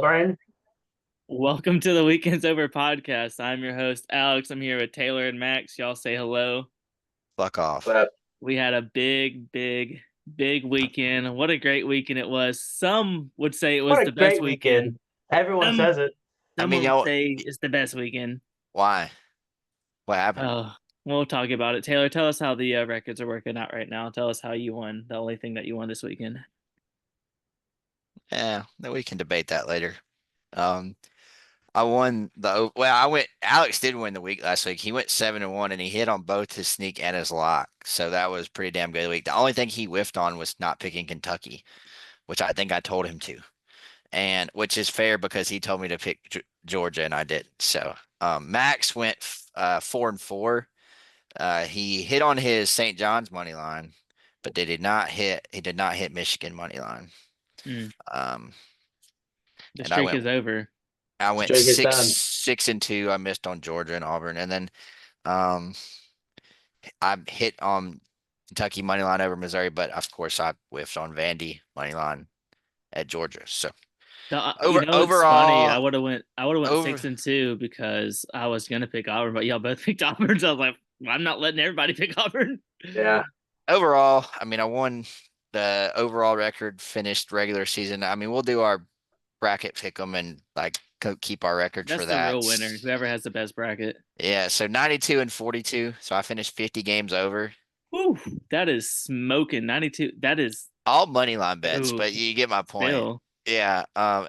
Auburn. Welcome to the Weekends Over podcast. I'm your host, Alex. I'm here with Taylor and Max. Y'all say hello. Fuck off. But We had a big weekend. What a great weekend it was. Some would say it was what a the best great weekend. weekend. Everyone Some says it. I mean, someone would y'all, say it's the best weekend. why? What happened? Oh, we'll talk about it. Taylor, tell us how the records are working out right now. Tell us how you won. The only thing that you won this weekend. Yeah, then we can debate that later. Um, I won Alex did win the week last week. He went 7-1 and he hit on both his sneak and his lock. So that was pretty damn good week. The only thing he whiffed on was not picking Kentucky, which I think I told him to. And which is fair because he told me to pick Georgia and I did. So, Max went 4-4. He hit on his St. John's money line, but he did not hit Michigan money line. Mm, Um, the and I streak went is over. I went Streak is done. 6-2. I missed on Georgia and Auburn, and then um I hit on Kentucky money line over Missouri, but of course I whiffed on Vandy money line at Georgia. So It's funny. I overall would have went. I would have went over 6-2 because I was gonna pick Auburn, but y'all both picked Auburn. So I was like, well, I'm not letting everybody pick Auburn. Yeah. overall, I mean, I won the overall record, finished regular season. I mean, we'll do our bracket pick 'em and like keep our records for That's the that. real winner. Whoever has the best bracket. Yeah, so 92 and 42. So I finished 50 games over. Woo, that is smoking. 92. That is All money line bets, ooh, but you get my point. still Yeah,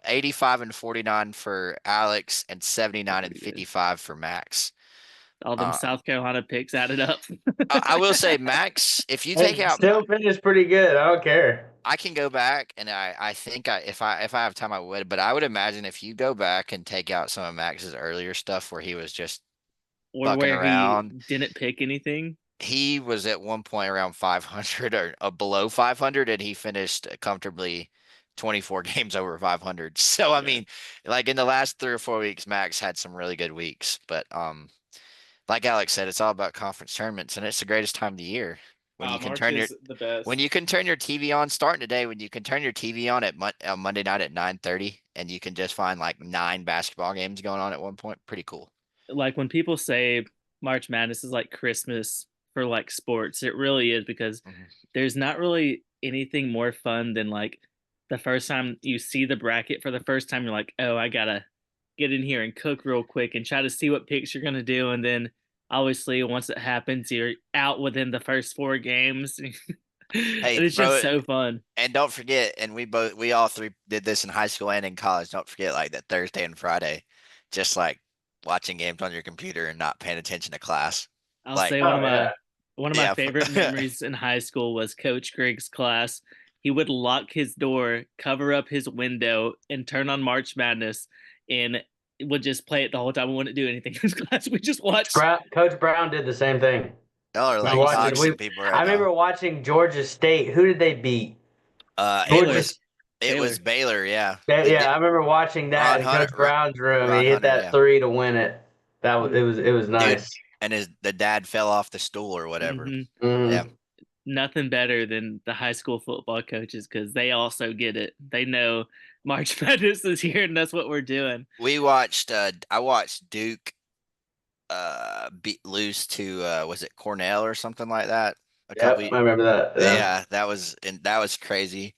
85 and 49 for Alex and 79 and pretty good. 55 for Max. All them Uh, South Carolina picks added up. I will say, Max, if you take Hey, out, still finished pretty good. I don't care. I can go back and I think if I have time I would, but I would imagine if you go back and take out some of Max's earlier stuff where he was just Or fucking where he around, didn't pick anything. he was at one point around 500 or below 500, and he finished comfortably 24 games over 500. So I Yeah. mean, like in the last 3 or 4 weeks, Max had some really good weeks. But like Alex said, it's all about conference tournaments, and it's the greatest time of the year when you can March turn your is the best. TV on starting today. When you can turn your TV on at Monday night at 9:30, and you can just find like 9 basketball games going on at one point. Pretty cool. Like when people say March Madness is like Christmas for like sports, it really is because Mhm. there's not really anything more fun than like the first time you see the bracket for the first time, you're like, oh, I gotta get in here and cook real quick and try to see what picks you're gonna do. And then obviously once it happens, you're out within the first 4 games. And Hey, it's just bro, so fun. and don't forget, and we all three did this in high school and in college. Don't forget, like that Thursday and Friday, just like watching games on your computer and not paying attention to class. I'll Like, say Oh yeah. one of my yeah, favorite memories in high school was Coach Griggs' class. He would lock his door, cover up his window, and turn on March Madness, and would just play it the whole time. We wouldn't do anything in his class. We just watched. Coach Brown did the same thing. y'all are We like Nice. watched. We. toxic people I right now. remember watching Georgia State. Who did they beat? It Baylor. Georgia. was Baylor. Baylor, yeah. Yeah, I remember watching that Ron in Hunter, Coach Brown's room. Ron He hit Hunter, that yeah, three to win it. That was it. Was dude, nice. and the dad fell off the stool or whatever. Hmm. Yeah, Mm. Nothing better than the high school football coaches because they also get it. They know March Madness is here, and that's what we're doing. we watched. I watched Duke beat lose to was it Cornell or something like that a couple. Yep, I remember that. Yeah. Yeah, that was crazy.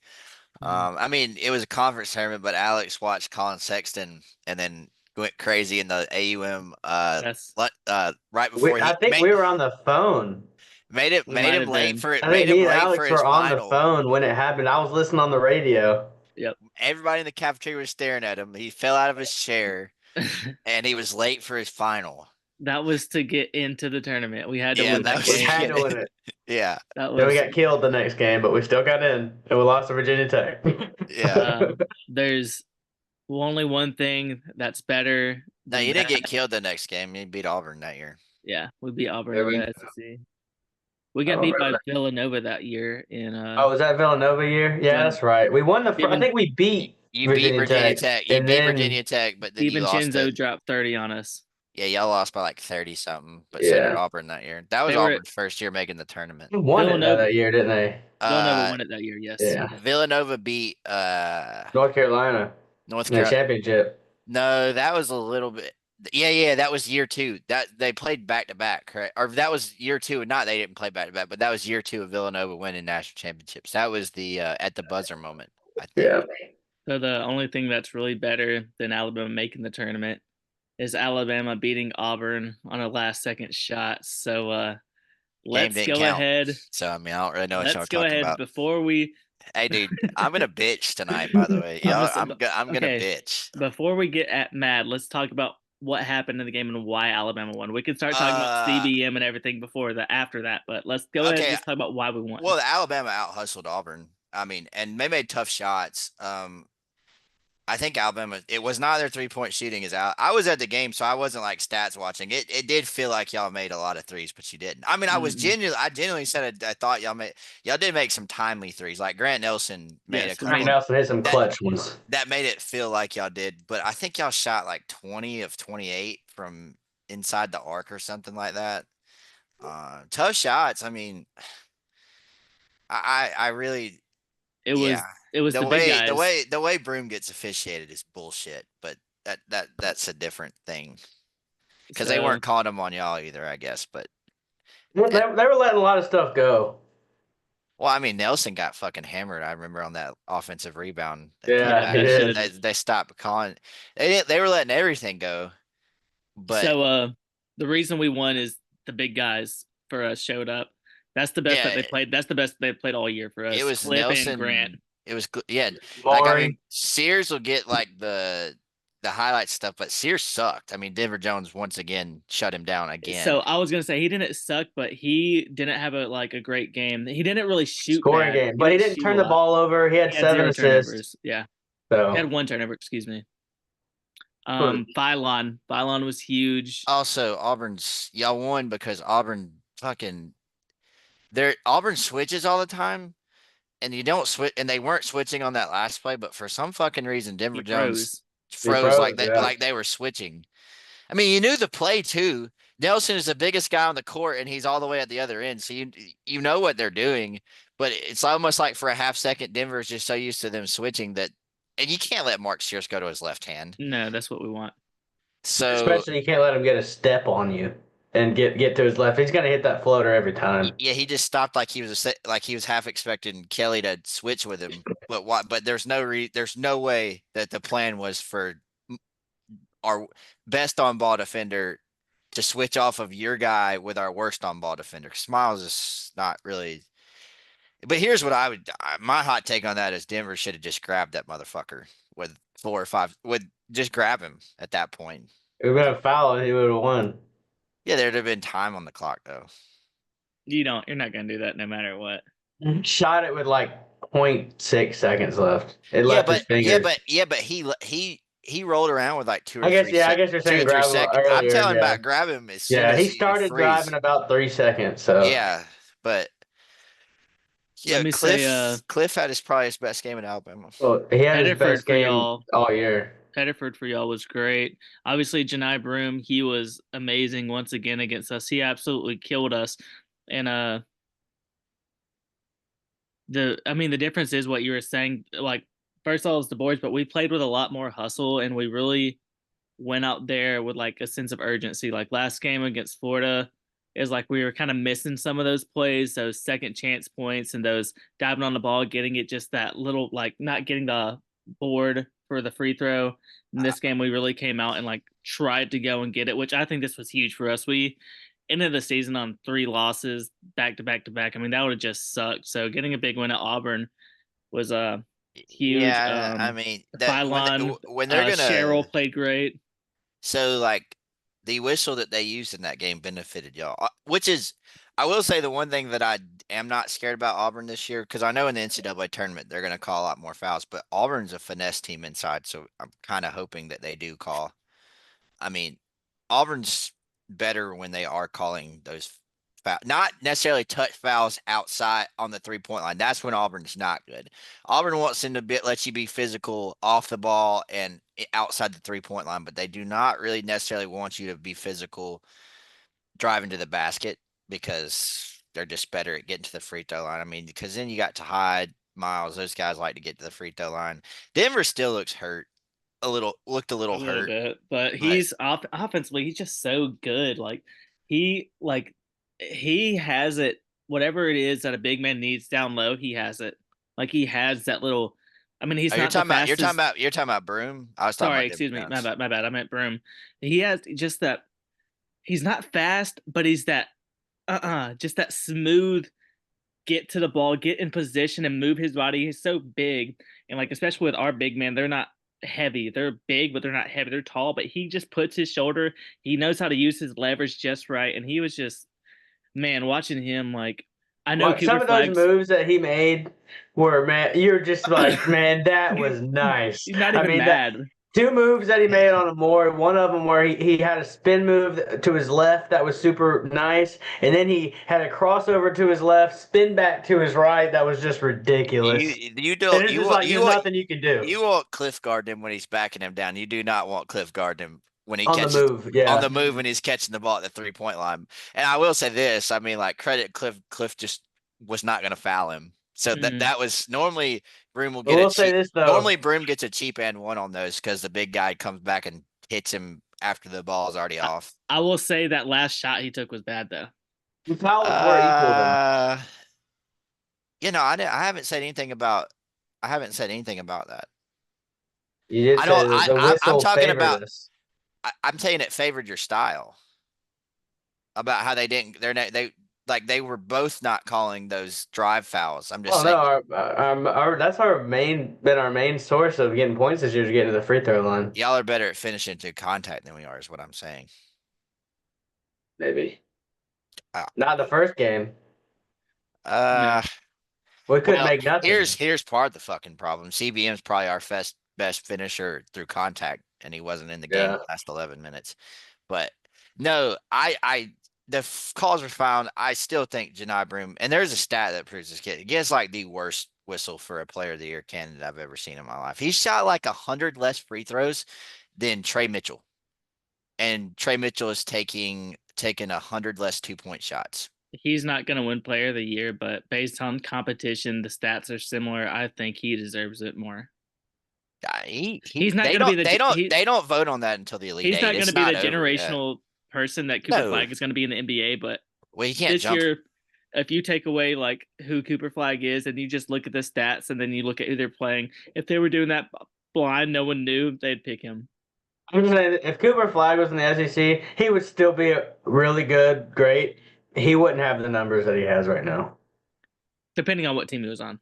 I mean, it was a conference tournament, but Alex watched Colin Sexton and then went crazy in the AUM That's right before I he think we were on the phone. we might have been. I think made him me and late for Alex his were on the final. phone when it happened. I was listening on the radio. Yep. Everybody in the cafeteria was staring at him. He fell out of his chair and he was late for his final. That was to get into the tournament. We had to Yeah, win that that was We had game. to win it. Yeah, That Then we was got killed the next game, but we still got in, and we lost to Virginia Tech. yeah. there's only one thing that's better No, than you didn't that. get killed the next game. You beat Auburn that year. Yeah, we beat Auburn There in we the go. SEC. We I got beat by remember. Villanova that year in Oh, was that Villanova year? Yeah, when that's right. We won the. I Diven, think we beat You beat Virginia Virginia Tech, Tech. You and beat then Virginia Tech, but then you lost DiVincenzo to dropped 30 on us. yeah, y'all lost by like 30 something, but so did yeah, Auburn that year. That was They were Auburn's first year making the tournament. we won it Villanova. that year, didn't they? Villanova Uh, won it that year. Yes. Yeah, Villanova beat North Carolina. North in the Carolina. championship. No, that was a little bit. Yeah, that was year 2. That they played back to back, correct? Or that was year 2. Not they didn't play back to back, but that was year 2 of Villanova winning national championships. That was the at the buzzer moment, I think. Yeah. So the only thing that's really better than Alabama making the tournament is Alabama beating Auburn on a last second shot. So Game let's didn't go count. ahead. So I mean, I don't really know what y'all Let's are go talking ahead about. before we Hey, dude, I'm gonna bitch tonight. By the way, I'm y'all, just, I'm gonna okay. bitch. Before we get at mad, let's talk about what happened in the game and why Alabama won. We can start talking about Uh, CBM and everything before that, after that, but let's go ahead and okay. just talk about why we won. Well, Alabama out hustled Auburn. I mean, and they made tough shots. I think Alabama. It was not their 3-point shooting is out. I was at the game, so I wasn't like stats watching. It did feel like y'all made a lot of threes, but you didn't. I mean, Mm-mm. I genuinely said I thought y'all did make some timely threes. Like Grant Nelson made a Yes, we Grant made couple Nelson hit some that clutch ones. that made it feel like y'all did. But I think y'all shot like 20 of 28 from inside the arc or something like that. Tough shots. I mean, I really it yeah. was it was The the big way the guys. way the way Broom gets officiated is bullshit, but that's a different thing because they So weren't calling them on y'all either, I guess. But Well, and they were letting a lot of stuff go. well, I mean Nelson got fucking hammered. I remember on that offensive rebound they put Yeah, yeah, he back. that did. should. They stopped calling. They were letting everything go, but So the reason we won is the big guys for us showed up. That's the best that yeah, they played. That's the best they played all year for it us. was Clip and Grant. Nelson. It was yeah. Like I mean, Maury. Sears will get like the highlight stuff, but Sears sucked. I mean, Denver Jones once again shut him down So again. I was gonna say he didn't suck, but he didn't have a great game. He didn't really shoot Scoring bad. game, He but he didn't didn't shoot a turn the lot. ball over. He had He had 7 0 assists. turnovers. Yeah, he So, had 1 turnover. Excuse me. but Phylon was huge. Also, y'all won because Auburn fucking Auburn switches all the time, and you don't switch, and they weren't switching on that last play, but for some fucking reason, Denver He Jones froze. he froze froze. Yeah. like they were switching. I mean, you knew the play too. Nelson is the biggest guy on the court, and he's all the way at the other end, so you know what they're doing. But it's almost like for a half second, Denver is just so used to them switching that, and you can't let Mark Sears go to his left hand. No, that's what we want. So Especially you can't let him get a step on you and get to his left. He's gonna hit that floater every time. yeah, he just stopped like like he was half expecting Kelly to switch with him. But what? But there's no way that the plan was for our best on ball defender to switch off of your guy with our worst on ball defender. Smiles is not really. But here's what my hot take on that is Denver should have just grabbed that motherfucker with 4 or 5 with just grab him at that point. If we been a foul, he would have won. Yeah, there'd have been time on the clock though. You're not gonna do that no matter what. Shot it with like 0.6 seconds left. It Yeah, left his but fingers. he rolled around with like I guess yeah. I guess you're saying grab him seconds. I'm earlier. telling Yeah, about grab him as soon yeah. as He he started driving freeze. about 3 seconds. So Yeah, but Let yeah, me say, Cliff had probably his best game in Alabama. well, he had his Hediford best for game y'all. all year. Hediford for y'all was great. Obviously, Janai Broom, he was amazing once again against us. He absolutely killed us. And the difference is what you were saying. Like, first of all, it's the boys, but we played with a lot more hustle, and we really went out there with like a sense of urgency. Like last game against Florida is like we were kind of missing some of those plays, those second chance points, and those diving on the ball, getting it just that little like not getting the board for the free throw. In this game, we really came out and like tried to go and get it, which I think this was huge for us. We ended the season on 3 losses back to back to back. I mean, that would have just sucked. So getting a big win at Auburn was huge. Yeah, I mean that Phylon, when they're gonna Cheryl played great. so like the whistle that they used in that game benefited y'all, which is I will say the one thing that I am not scared about Auburn this year because I know in the NCAA tournament they're gonna call a lot more fouls, but Auburn's a finesse team inside, so I'm kind of hoping that they do call. I mean, Auburn's better when they are calling those not necessarily touch fouls outside on the 3-point line. That's when Auburn's not good. Auburn wants them to let you be physical off the ball and outside the 3-point line, but they do not really necessarily want you to be physical driving to the basket because they're just better at getting to the free throw line. I mean, because then you got to hide Miles. Those guys like to get to the free throw line. Denver still looks hurt. looked a a little little hurt, bit, but but he's offensively, he's just so good. He like he has it. Whatever it is that a big man needs down low, he has it. Like he has that little. I mean, he's oh, you're not the talking about fastest. you're talking about Broom. I was talking Sorry, about David excuse me. My Jones. bad. My bad. I meant Broom. He has just that. He's not fast, but he's that. Just that smooth. Get to the ball, get in position, and move his body. He's so big, and like especially with our big man, they're not heavy. They're big, but they're not heavy. They're tall, but he just puts his shoulder. He knows how to use his leverage just right, and he was just man watching him. Like I know What Cooper some of those Flags. moves that he made were, man, you're just like, man, that He's was nice. not I even mean, that mad. two moves that he made on a more, one of them where he had a spin move to his left that was super nice, and then he had a crossover to his left, spin back to his right that was just ridiculous. You And don't it's just like there's nothing you can do you want Cliff guard him when he's backing him down. You do not want Cliff guard him when he on the catches move. on Yeah. the move when he's catching the ball at the 3-point line. And I will say this, I mean, like credit Cliff. Cliff just was not going to foul him. So Mm. that was normally Broom will I get a will say cheap. this though. Normally Broom gets a cheap and one on those because the big guy comes back and hits him after the ball is already I, off. I will say that last shot he took was bad though. The fouls were equal though. Uh, I haven't said anything about. I haven't said anything about that. You did I don't. say that the I'm whistle talking favored about. us. I'm saying it favored your style about how they didn't. They were both not calling those drive fouls. I'm just Well, no, saying our that's our main source of getting points this year is getting to the free throw line. y'all are better at finishing to contact than we are. Is what I'm saying. Maybe Uh, not the first game. uh No, We couldn't well, make nothing. here's part of the fucking problem. CBM's probably our best finisher through contact, and he wasn't in the game Yeah, the last 11 minutes. But no, calls were found. I still think Janai Broom, and there's a stat that proves this kid. He gets like the worst whistle for a player of the year candidate I've ever seen in my life. He shot like 100 less free throws than Trey Mitchell, and Trey Mitchell is taking 100 less 2-point shots. he's not going to win player of the year, but based on competition, the stats are similar. I think he deserves it more. He's not going to be They don't vote on that until the Elite he's Eight. not going It's to be the not over yet. generational person that Cooper No, Flag is going to be in the NBA, but well, he can't this jump. year, if you take away like who Cooper Flag is and you just look at the stats and then you look at who they're playing, if they were doing that blind, no one knew, they'd pick him. I'm just saying if Cooper Flag was in the SEC, he would still be really good, great. He wouldn't have the numbers that he has right now. Depending on what team he was on.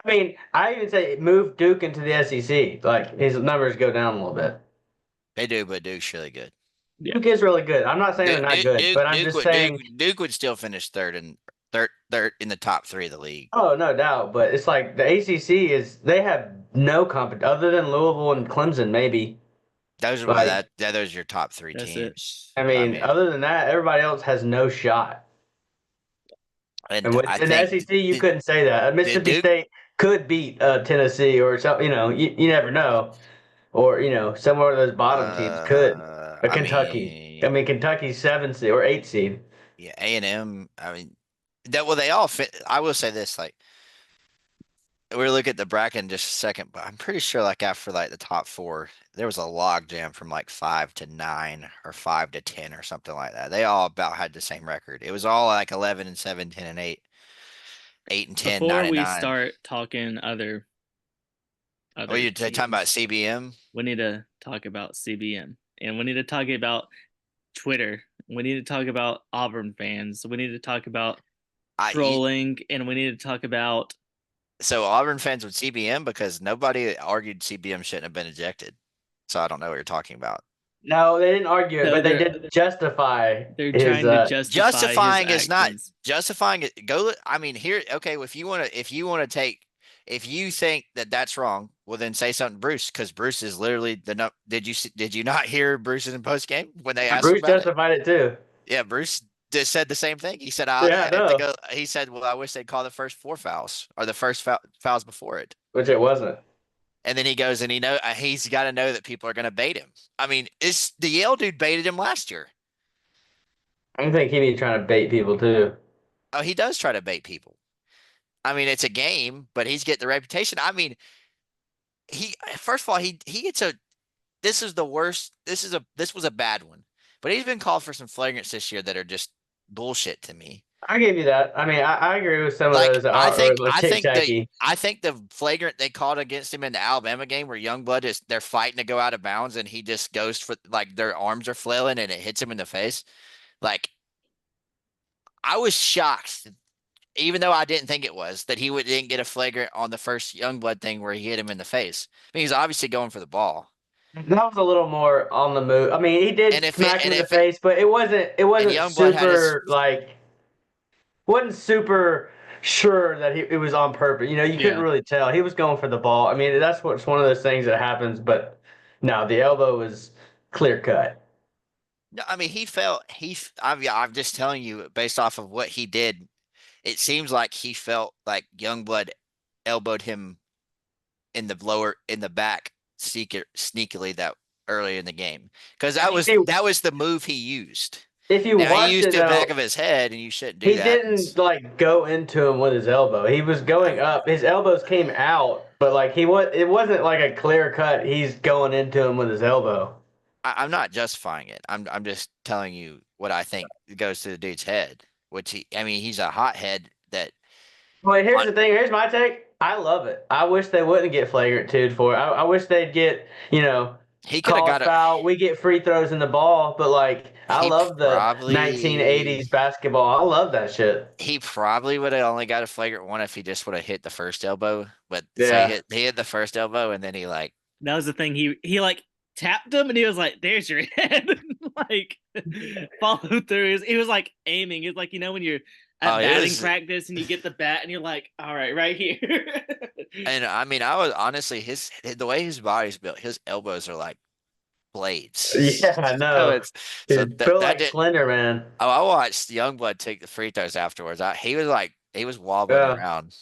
I mean, I even say move Duke into the SEC. Like his numbers go down a little bit. They do, but Duke's really good. Yeah. Duke is really good. I'm not saying they're not good, but I'm just saying. Duke would still finish third in the top 3 of the league. Oh, no doubt. But it's like the ACC is they have no competition other than Louisville and Clemson, maybe. Those are Like, those are your top 3 That's it. teams. I mean, other than that, everybody else has no shot. And and I in the think SEC, you couldn't say that. did Mississippi Duke. State could beat Tennessee or something. You never know. Or some of those bottom teams could. I Kentucky. mean, I mean, Kentucky's 7 seed or 8 seed. yeah, A&M. I mean, they all fit. I will say this, like we're looking at the bracket in just a second, but I'm pretty sure like after like the top 4, there was a log jam from like 5 to 9 or 5 to 10 or something like that. They all about had the same record. It was all like 11 and 7, 10 and 8, 8 and 10, 9 Before and we 9. start talking Oh, you're talking about teams, CBM? we need to talk about CBM, and we need to talk about Twitter. We need to talk about Auburn fans. We need to talk about trolling, and we need to talk about. So Auburn fans with CBM because nobody argued CBM shouldn't have been ejected. So I don't know what you're talking about. No, they didn't argue it, No, but they did justify. They're his, trying to justify Justifying his is not actions. justifying it. I mean, here, okay. If you want to if you think that that's wrong, well then say something, to Bruce, because Bruce is literally did you not hear Bruce's in post game when they asked him Bruce about it? justified it too. Yeah, Bruce just said the same thing. He said, Yeah, if they no, go, he said, well, I wish they'd call the first 4 fouls or the first fouls before it. which it wasn't. And then he goes and he's got to know that people are going to bait him. I mean, it's the Yale dude baited him last year. I think he be trying to bait people too. Oh, he does try to bait people. I mean, it's a game, but he's getting the reputation. I mean, he first of all he gets this is the worst. This was a bad one, but he's been called for some flagrants this year that are just bullshit to me. I give you that. I mean, I agree with some of Like those that are like I tick think the tacky. I think the flagrant they called against him in the Alabama game where Youngblood is they're fighting to go out of bounds and he just goes for like their arms are flailing and it hits him in the face. Like I was shocked, even though I didn't think it was, that didn't get a flagrant on the first Youngblood thing where he hit him in the face. I mean, he's obviously going for the ball. That was a little more on the move. I mean, he And did if it smack him and in the if it face, but it and wasn't Youngblood had his super like wasn't super sure that it was on purpose. You know, you couldn't Yeah. really tell. He was going for the ball. I mean, that's what's one of those things that happens. But no, the elbow was clear cut. no, I mean he felt I'm just telling you based off of what he did, it seems like he felt like Youngblood elbowed him in the back sneakily that early in the game because And if you that was the move he used. if you Now he watch used it the back though, of his head, and you shouldn't do he that. didn't like go into him with his elbow. He was going up. His elbows came out, but like it wasn't like a clear cut. He's going into him with his elbow. I'm not justifying it. I'm just telling you what I think goes to the dude's head. I mean, he's a hothead that Well, here's on, the thing. Here's my take. I love it. I wish they wouldn't get flagrant two for it. I wish they'd get, he could have calls got a foul. We get free throws in the ball, but like I he love the probably 1980s basketball. I love that shit. he probably would have only got a flagrant one if he just would have hit the first elbow. But so Yeah. he hit the first elbow and then he like That was the thing. He like tapped him and he was like, "There's your head." Like follow through. He was like aiming. It's like when you're oh at it batting was practice and you get the bat and you're like, "All right here." and I mean I was honestly the way his body's built, his elbows are like blades. Yeah, I So know. it's so He's built that like did Slender Man. oh I watched Youngblood take the free throws afterwards. He was wobbling Yeah. around.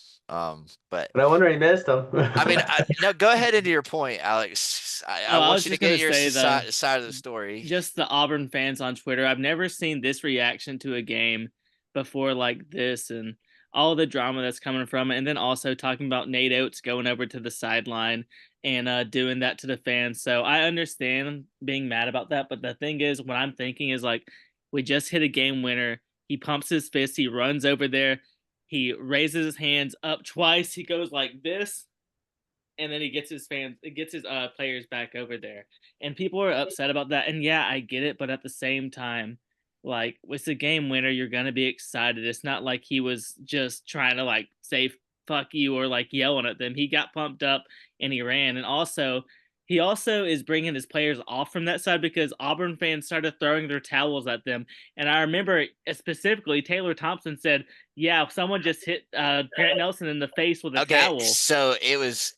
But No wonder he missed him. I mean no go ahead into your point, Alex. I Oh, I want was you to just get gonna your say side of the story. just the Auburn fans on Twitter. I've never seen this reaction to a game before like this and all the drama that's coming from it. And then also talking about Nate Oates going over to the sideline and doing that to the fans. So I understand being mad about that. But the thing is, what I'm thinking is like, we just hit a game winner. He pumps his fist. He runs over there. He raises his hands up twice. He goes like this and then he gets his players back over there. And people are upset about that. And yeah, I get it, but at the same time, like it's a game winner, you're gonna be excited. It's not like he was just trying to like say fuck you or like yelling at them. He got pumped up and he ran. And also he also is bringing his players off from that side because Auburn fans started throwing their towels at them. And I remember specifically Taylor Thompson said, "Yeah, someone just hit Grant Nelson in the face with a Okay, towel." so it was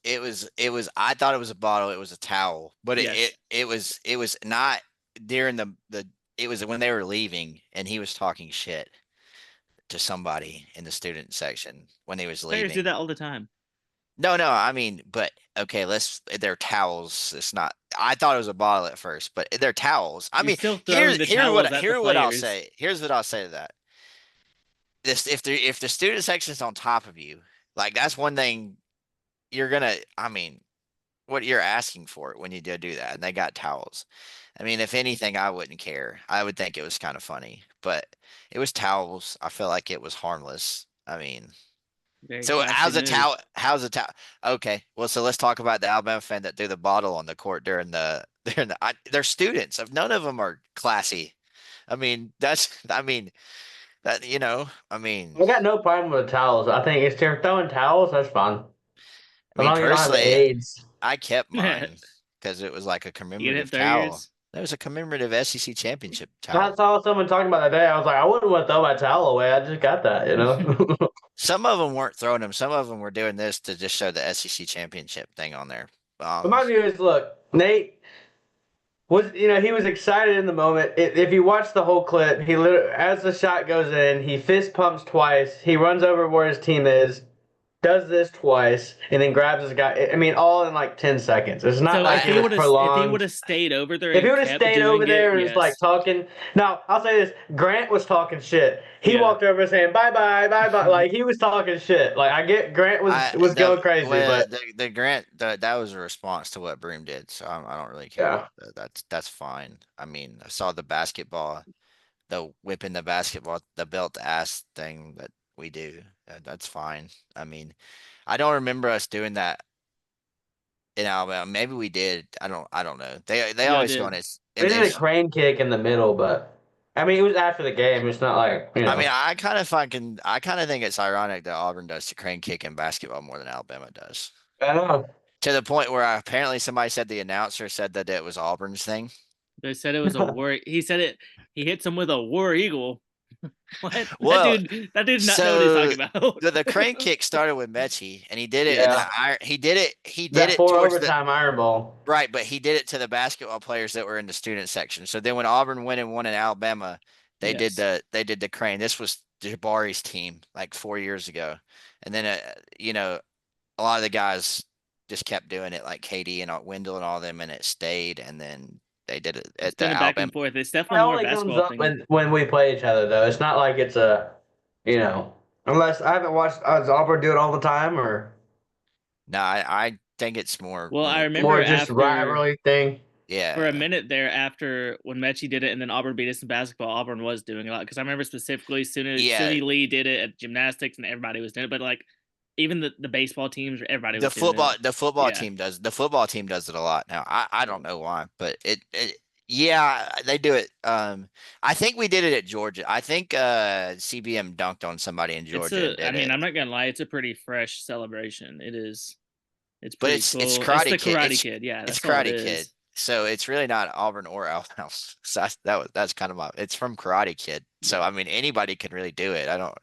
I thought it was a bottle, it was a towel. But Yes. it was not during the it was when they were leaving and he was talking shit to somebody in the student section when he was Players do leaving. that all the time. No, I mean, but okay, they're towels. It's not I thought it was a bottle at first, but they're towels. I You're mean, still throwing the towels at the here's what I'll players. say. Here's what I'll say to that. This if the student section's on top of you, like that's one thing you're gonna I mean, what you're asking for it when you do that, and they got towels. I mean, if anything, I wouldn't care. I would think it was kind of funny, but it was towels. I feel like it was harmless. I mean, Very so classy move. How's a towel? Okay, well, so let's talk about the Alabama fan that threw the bottle on the court during they're students. None of them are classy. I mean, I mean that I mean, I got no problem with towels. I think if they're throwing towels, that's fine. I As mean long as you don't have personally, AIDS. I kept You mine because it was like a didn't commemorative throw towel. yours? That was a commemorative SEC championship I towel. saw someone talking about that day. I was like, I wouldn't want to throw my towel away. I just got that. Some of them weren't throwing them. Some of them were doing this to just show the SEC championship thing on there. But my view is, look, Nate was, he was excited in the moment. If you watch the whole clip, he literally, as the shot goes in, he fist pumps twice. He runs over where his team is. does this twice, and then grabs his guy. I mean, all in like 10 seconds. It's not So like it was if he would prolonged. have stayed over there If he and would have kept stayed over doing it, there and was like yes, talking, now I'll say this: Grant was talking shit. He yeah. walked over saying bye bye bye bye, like he was talking shit. Like I get Grant was going crazy, well but the grant that was a response to what Broom did, so I don't really care yeah, about that. That's fine. I mean, I saw the whipping the basketball, the belt ass thing that we do. That's fine. I mean, I don't remember us doing that in Alabama. Maybe we did. I don't know. They Y'all always go did. we and did a it's. crane kick in the middle, but I mean it was after the game. It's not like I mean, I kind of think it's ironic that Auburn does the crane kick in basketball more than Alabama does. I know. To the point where apparently somebody said the announcer said that it was Auburn's thing. They said it was a war. He said it. He hits him with a war eagle. What? Well, That dude, not know what he's so talking about. the crane kick started with Mechie, and he did it, and then Yeah, he did that it four towards the overtime iron ball. right, but he did it to the basketball players that were in the student section. So then when Auburn went and won in Alabama, Yes. they did the crane. This was Jabari's team like 4 years ago, and then a lot of the guys just kept doing it, like KD and Wendell and all them, and it stayed. And then they did it It's at the been a back and Alabama. forth. It's It definitely more a only comes basketball up thing. when we play each other though. It's not like it's a unless I haven't watched does Auburn do it all the time or No, I think it's more Well, when I we, remember more just after rivalry thing. for a yeah, minute there after when Mechie did it and then Auburn beat us in basketball, Auburn was doing a lot because I remember specifically yeah. Suni Lee did it at gymnastics and everybody was doing it, but like even the baseball teams, everybody The was doing it. football Yeah. team does it a lot now. I don't know why, but yeah, they do it. I think we did it at Georgia. I think CBM dunked on somebody in Georgia and I did mean, it. I'm not gonna lie, it's a pretty fresh celebration. It is. It's But pretty it's cool. It's Karate the Kid. Karate Kid. Yeah, It's that's all it Karate Kid. is. So it's really not Auburn or Alabama. So that's kind of it's from Karate Kid. So Yeah. I mean anybody can really do it. I don't.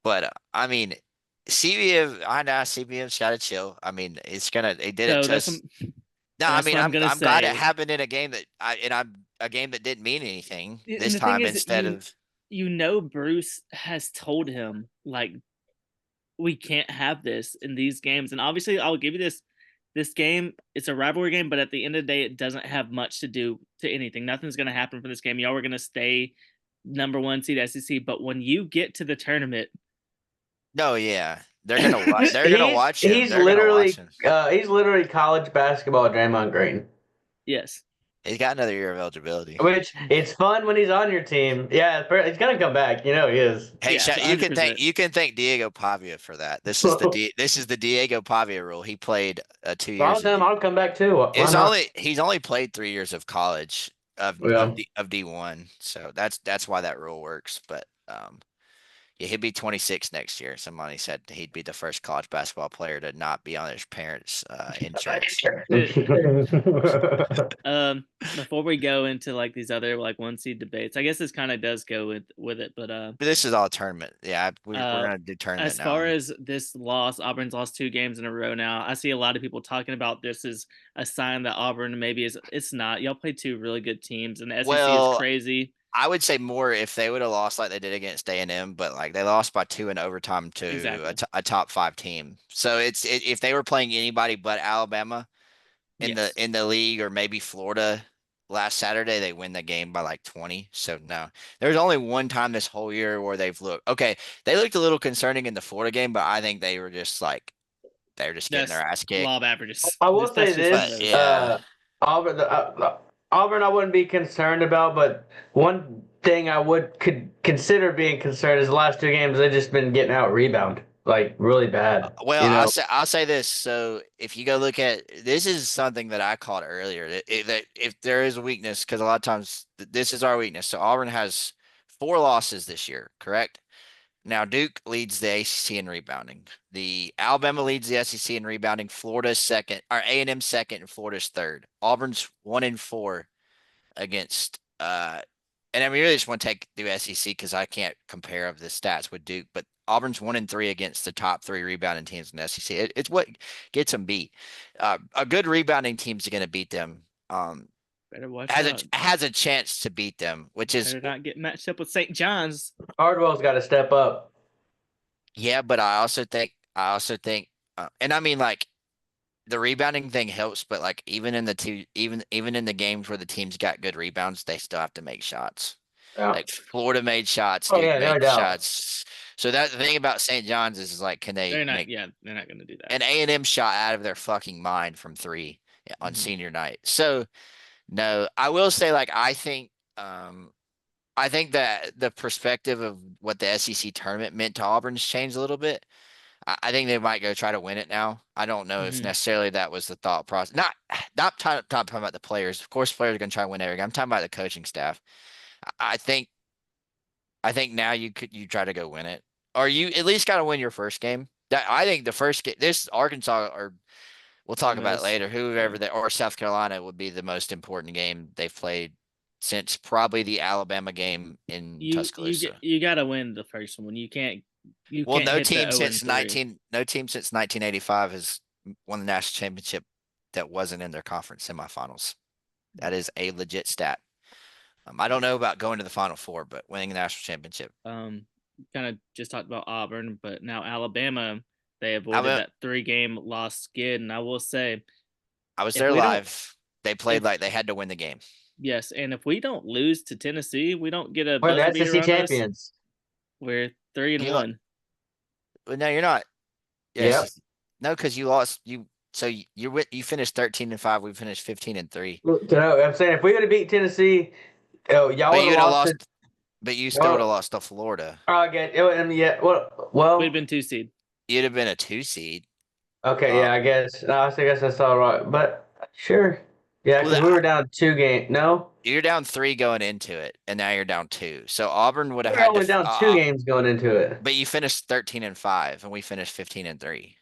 But I mean CBM. I know CBM's got to chill. I mean it's gonna. They did it So to us. No, I that's mean what I'm gonna I'm glad it say. happened in a game a game that didn't mean anything And this the thing time is, instead of. Bruce has told him like we can't have this in these games. And obviously, I'll give you this. This game, it's a rivalry game, but at the end of the day, it doesn't have much to do to anything. Nothing's going to happen for this game. Y'all are going to stay number one seed SEC. But when you get to the tournament, No, yeah, they're gonna watch. They're gonna he's watch him. They're gonna watch him. he's literally college basketball Draymond Green. yes, He's got another year of eligibility. Which it's fun when he's on your team. Yeah, he's gonna come back. You know he is. Hey, yes, You 100%. you can thank Diego Pavia for that. This is the Diego Pavia rule. He played 2 years I'll of tell him I'll come back too. Why it's not? only he's only played 3 years of college Yeah. of D1. So that's why that rule works. But yeah, he'll be 26 next year. Somebody said he'd be the first college basketball player to not be on his parents' insurance. Before we go into like these other like one seed debates, I guess this kind of does go with it, but But this is all tournament. Yeah, we're uh gonna do tournament as now. far as this loss, Auburn's lost 2 games in a row now. I see a lot of people talking about this as a sign that Auburn maybe is. It's not. Y'all play two really good teams, and the SEC is Well, crazy. I would say more if they would have lost like they did against A&M, but like they lost by 2 in overtime to Exactly. a top 5 team. So if they were playing anybody but Alabama Yes. in the league or maybe Florida last Saturday, they win the game by like 20. So no, there's only one time this whole year where they've looked okay. They looked a little concerning in the Florida game, but I think they were just like they were just getting their That's ass law kicked. of averages. I will say That's just one of this: But those. yeah, Auburn, Auburn, I wouldn't be concerned about, but one thing I could consider being concerned is the last 2 games they've just been getting out rebound like really bad. well, You know, I'll say this. So if you go look at this is something that I caught earlier that if there is a weakness, because a lot of times this is our weakness. So Auburn has 4 losses this year, correct? Now Duke leads the ACC in rebounding. The Alabama leads the SEC in rebounding. Florida's second, or A&M second, and Florida's third. Auburn's 1-4 against and I mean, really just want to take the SEC because I can't compare of the stats with Duke, but Auburn's 1-3 against the top 3 rebounding teams in the SEC. It's what gets them beat. A good rebounding team's going to beat them. Better watch out. Has a chance to beat them, which is Better not get matched up with St. John's. Hardwell's got to step up. yeah, but I also think I also think, and I mean, like the rebounding thing helps, but like even in the even in the games where the teams got good rebounds, they still have to make shots. Yeah. Like Florida made shots, Oh Duke yeah, no made doubt. shots. So that the thing about St. John's is like, can they They're not. make Yeah, they're not going to do that. an A&M shot out of their fucking mind from three on Mhm. senior night? So no, I will say like um I think that the perspective of what the SEC tournament meant to Auburn's changed a little bit. I think they might go try to win it now. I don't know if Mhm. necessarily that was the thought process. Not talking about the players. Of course, players are going to try to win every game. I'm talking about the coaching staff. I think now you try to go win it, or you at least got to win your first game. That I think the first game, this Arkansas, or we'll Ole talk about it Miss. later. Yeah. Whoever they or South Carolina would be the most important game they've played since probably the Alabama game in Tuscaloosa. You got to win the first one. You Well, can't hit the 0 and 3. no team since 1985 has won the national championship that wasn't in their conference semifinals. That is a legit stat. I don't know about going to the Final Four, but winning the national championship. Kind of just talked about Auburn, but now Alabama, they I avoided went, that 3-game loss skid, and I will say I was if there we don't live. They played if like they had to win the game. yes, and if we don't lose to Tennessee, we don't get a We're the buzzer beater SEC on us. champions. We're 3 and You lo- 1. but no, you're not. Yep. Yes, no, because you lost. You finished 13-5. We finished 15-3. So I'm saying if we would have beat Tennessee, oh, y'all But would have you'd have lost to. lost. But you still would have Y'all, lost to Florida. I get it. Yeah. We'd Well. been 2 seed. You'd have been a 2 seed. Okay. Uh, Yeah. I guess. No, I guess I saw it right. But sure. Yeah, well, because we were down 2 game. No, you're down 3 going into it, and now you're down 2. So Auburn would we have were had to, only down 2 games going into it. but you finished 13-5, and we finished 15-3.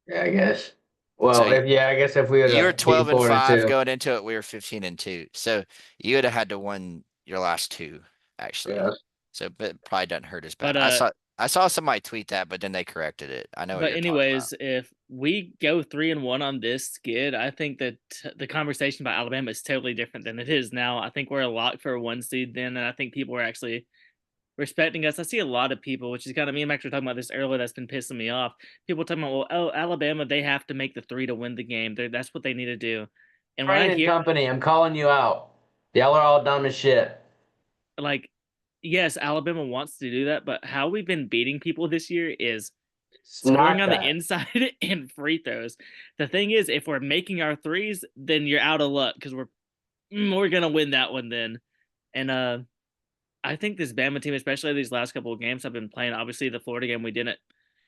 Yeah. I guess. So Well, if yeah, I guess if we would you were have beaten 12 and Florida 5 too. going into it. We were 15-2. So you would have had to win your last 2, actually. Yeah. So, but it probably doesn't hurt as bad. But I saw somebody tweet that, but then they corrected it. I know what but you're talking about. anyways, if we go 3 and 1 on this skid, I think that the conversation about Alabama is totally different than it is now. I think we're a lock for a 1 seed then, and I think people are actually respecting us. I see a lot of people, which is kind of me and Max were talking about this earlier. That's been pissing me off. People talking about, well, oh, Alabama, they have to make the 3 to win the game. That's what they need to do. And when I Training hear company, I'm calling you out. Y'all are all dumb as shit. like, yes, Alabama wants to do that, but how we've been beating people this year is It's scoring not on the that. inside and free throws. The thing is, if we're making our threes, then you're out of luck because we're gonna win that one then. And I think this Bama team, especially these last couple of games, have been playing. Obviously, the Florida game we didn't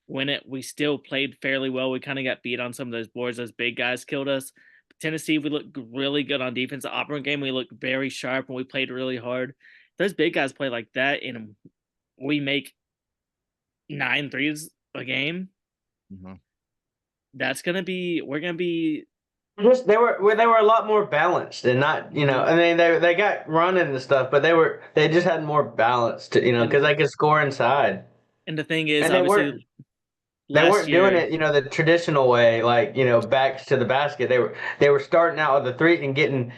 win it. We still played fairly well. We kind of got beat on some of those boards. Those big guys killed us. Tennessee, we looked really good on defense. The Auburn game, we looked very sharp and we played really hard. Those big guys play like that, and we make 9 threes a game. Mhm. We're gonna be. Just they were a lot more balanced and not I mean they got running and stuff, but they just had more balance to and because they could score inside and the thing is, and obviously, they last weren't doing year it the traditional way like backs to the basket. They were starting out with the three and getting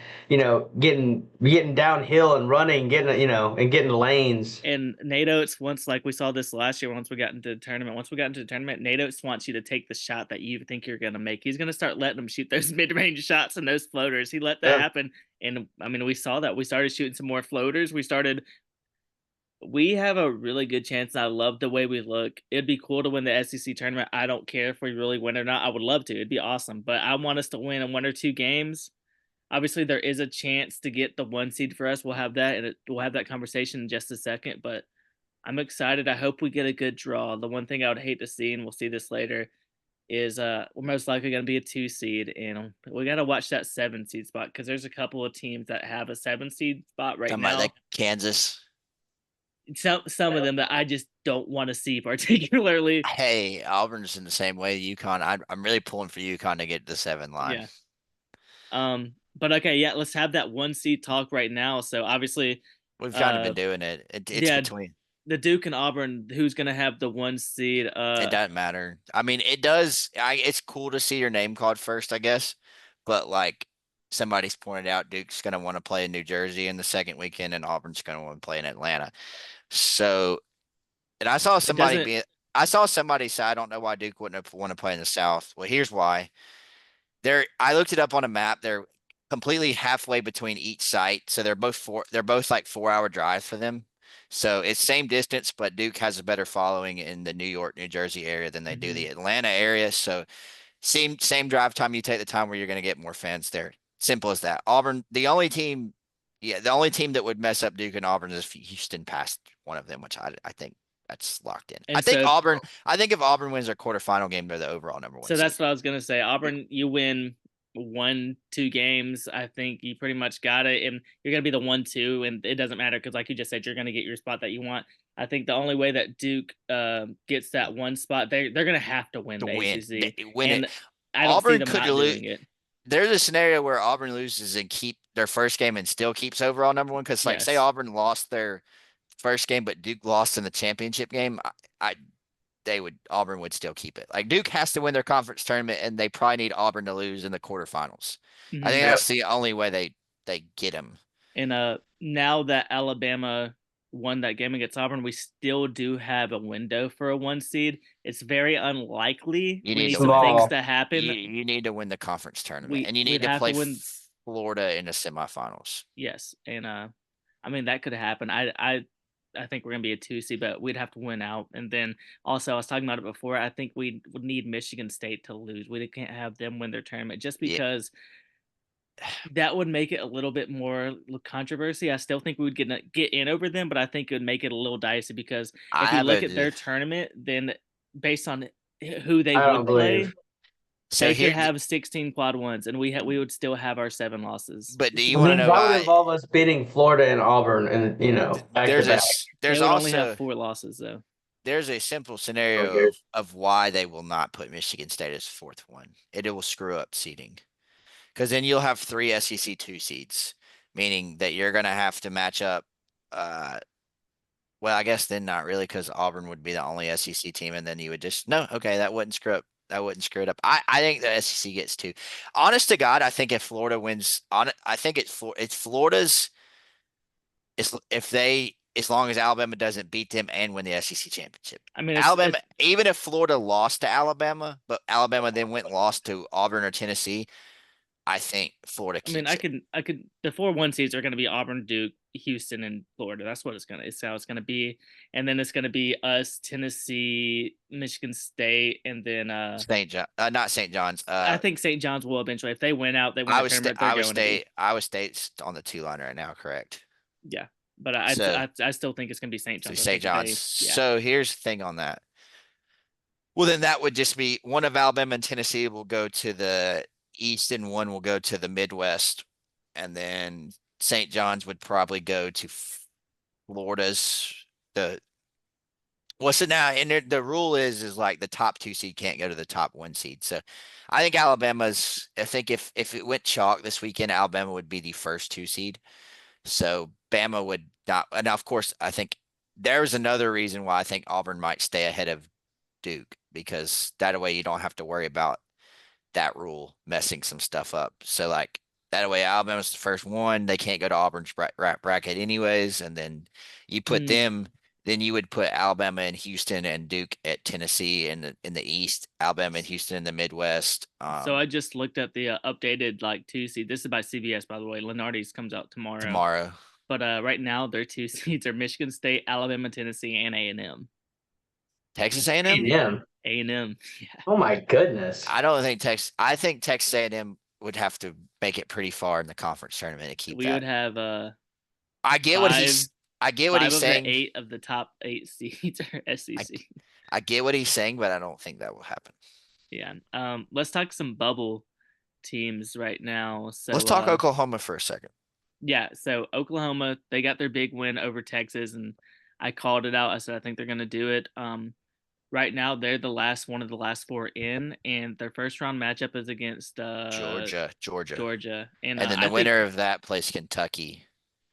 downhill and running, getting and getting lanes. and Nate Oates, once like we saw this last year, once we got into the tournament, Nate Oates wants you to take the shot that you think you're gonna make. He's gonna start letting them shoot those mid-range shots and those floaters. He let that Yeah. happen. And I mean, we saw that. We started shooting some more floaters. We have a really good chance. I love the way we look. It'd be cool to win the SEC tournament. I don't care if we really win or not. I would love to. It'd be awesome. But I want us to win in 1 or 2 games. Obviously, there is a chance to get the 1 seed for us. We'll have that, and we'll have that conversation in just a second. But I'm excited. I hope we get a good draw. The one thing I would hate to see, and we'll see this later, is we're most likely going to be a 2 seed, and we got to watch that 7 seed spot because there's a couple of teams that have a 7 seed spot right Talking about that now. Kansas. Some of them that I just don't want to see particularly. Hey, Auburn's in the same way. UConn. I'm really pulling for UConn to get to the 7 line. Yeah. But okay, yeah, let's have that 1 seed talk right now. So obviously, We've kind of been doing it. It's yeah, between. the Duke and Auburn, who's gonna have the 1 seed? It doesn't matter. I mean, it does. It's cool to see your name called first, I guess. But like somebody's pointed out, Duke's going to want to play in New Jersey in the second weekend, and Auburn's going to want to play in Atlanta. So, and I saw It somebody doesn't being. I saw somebody say, I don't know why Duke wouldn't have want to play in the South. Well, here's why. I looked it up on a map. They're completely halfway between each site. So they're both like 4 hour drives for them. So it's same distance, but Duke has a better following in the New York, New Jersey area than they do the Atlanta area. So same drive time. You take the time where you're going to get more fans there. Simple as that. Auburn, the only team that would mess up Duke and Auburn is if Houston passed one of them, which I think that's locked in. And so I think if Auburn wins their quarterfinal game, they're the overall number one So that's seed. what I was gonna say. Auburn, you win 1-2 games. I think you pretty much got it, and you're gonna be the 1-2, and it doesn't matter because, like you just said, you're gonna get your spot that you want. I think the only way that Duke gets that one spot, they're gonna have to win To the win, ACC, win and it. I don't see Auburn them could not lose. doing it. There's a scenario where Auburn loses and keep their first game and still keeps overall number one. Because like say Yes. Auburn lost their first game, but Duke lost in the championship game, I Auburn would still keep it. Like Duke has to win their conference tournament, and they probably need Auburn to lose in the quarterfinals. I think Mhm. that's the only way they get them. And now that Alabama won that game against Auburn, we still do have a window for a 1 seed. It's very unlikely. You We need need to some win. things Small. to happen. You need to win the conference tournament, and you We'd need to have to play win. Florida in the semifinals. Yes, and I mean that could happen. I think we're gonna be a 2 seed, but we'd have to win out. And then also, I was talking about it before. I think we would need Michigan State to lose. We can't have them win their tournament just Yeah, because that would make it a little bit more controversy. I still think we would get in over them, but I think it would make it a little dicey because I if you have look at a their tournament, then based on who they I would don't play, believe. so they could here. have 16 quad ones, and we would still have our 7 losses. But do you I want to mean, know that would why? involve us beating Florida and Auburn, and back to back. They There's would only have also 4 losses though. there's a simple Who scenario cares? of why they will not put Michigan State as fourth one. It will screw up seeding because then you'll have three SEC two seeds, meaning that you're gonna have to match up. Uh, well, I guess then not really because Auburn would be the only SEC team, and then you would just no, okay, that wouldn't screw up. That wouldn't screw it up. I think the SEC gets two. Honest to God, I think if Florida wins, I think it's Florida's. If they as long as Alabama doesn't beat them and win the SEC championship. I mean, Alabama, even if Florida lost to Alabama, but Alabama then went and lost to Auburn or Tennessee, I think Florida I mean, keeps it. I could. The 4 1 seeds are going to be Auburn, Duke, Houston, and Florida. That's what it's how it's going to be. And then it's going to be us, Tennessee, Michigan State, and then St. John, not St. John's. I think St. John's will eventually. If they win out, they win the tournament. They're going to be. Iowa State's on the 2 line right now, correct? Yeah, but So I still think it's going to be St. John's. I St. think John's. yeah. So here's the thing on that. Well, then that would just be one of Alabama and Tennessee will go to the East and one will go to the Midwest. And then St. John's would probably go to Florida's the what's it now? And the rule is like the top 2 seed can't go to the top 1 seed. So I think I think if it went chalk this weekend, Alabama would be the first 2 seed. So Bama would not. And of course, I think there's another reason why I think Auburn might stay ahead of Duke because that way you don't have to worry about that rule messing some stuff up. So like that way Alabama's the first one. They can't go to Auburn's bracket anyways. And then you put them, then you would put Alabama and Houston and Duke at Tennessee in the East, Alabama and Houston in the Midwest. So I just looked at the updated 2 seed. This is by CBS, by the way. Lenardi's comes out tomorrow. But right now their 2 seeds are Michigan State, Alabama, Tennessee, and A&M. Texas A&M? A&M. A&M. Yeah. Oh my goodness. I think Texas A&M would have to make it pretty far in the conference tournament to keep We that. would have I get what he's saying. 5 of the 8 of the top 8 seeds are SEC. I get what he's saying, but I don't think that will happen. Yeah. Let's talk some bubble teams right now. So let's talk Oklahoma for a second. Yeah, so Oklahoma, they got their big win over Texas, and I called it out. I said I think they're going to do it. Right now they're one of the last 4 in, and their first round matchup is against Georgia, and then the winner of that plays Kentucky.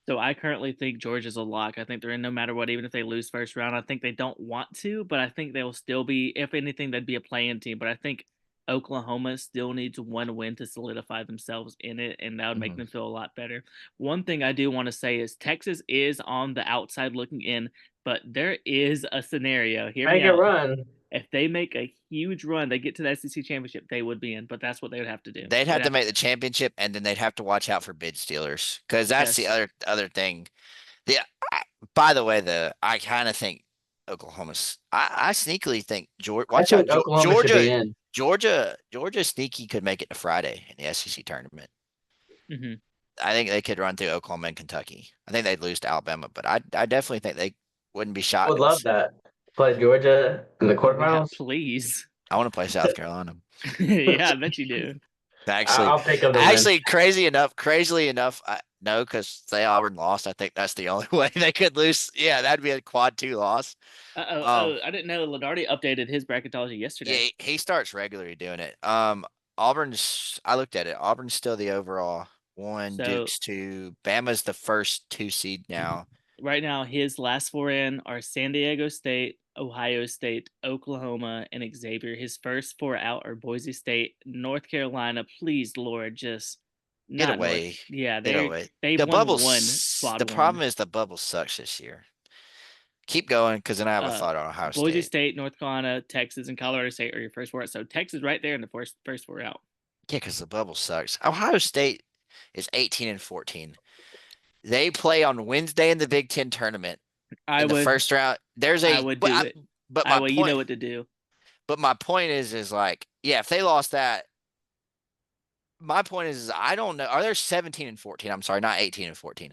So I currently think Georgia's a lock. I think they're in no matter what, even if they lose first round. I think they don't want to, but I think they will still be. If anything, they'd be a play-in team. But I think Oklahoma still needs one win to solidify themselves in it, and that would make them feel a lot better. One thing I do want to say is Texas is on the outside looking in, but there is a scenario. Hear me Make a out. run. If they make a huge run, they get to the SEC championship, they would be in, but that's what they would have to do. They'd have to make the championship, and then they'd have to watch out for bid stealers because that's the Yes. other thing. The by the way, I kind of think Oklahoma's. I sneakily think Georgia. I Watch out, think Oklahoma should Georgia, be in. Georgia sneaky could make it to Friday in the SEC tournament. Mm-hmm. I think they could run through Oklahoma and Kentucky. I think they'd lose to Alabama, but I definitely think they wouldn't be I shocked. would love that. Play Georgia in the Yeah, quarterfinals. please. I want to play South Carolina. Yeah, I bet you do. Actually, I'll pick them to win. crazily enough, no, because they Auburn lost. I think that's the only way they could lose. Yeah, that'd be a quad 2 loss. Oh, I didn't know Ladardi updated his bracketology yesterday. Yeah, he starts regularly doing it. Auburn's. I looked at it. Auburn's still the overall one. So Duke's 2. Bama's the first 2 seed now. right now, his last 4 in are San Diego State, Ohio State, Oklahoma, and Xavier. His first 4 out are Boise State, North Carolina. Please, Lord, just Get not North. away. Yeah, Get away. they've The won bubble. one spot The one. problem is the bubble sucks this year. Keep going, because then I have a thought on Ohio Boise State. State, North Carolina, Texas, and Colorado State are your first 4 out. So Texas right there in the first 4 out. Yeah, because the bubble sucks. Ohio State is 18-14. They play on Wednesday in the Big Ten tournament. I The would. first round. There's a. I would do it. But my you point. know what to do. But my point is like, yeah, if they lost that, my point is I don't know. Are there 17-14? I'm sorry, not 18-14.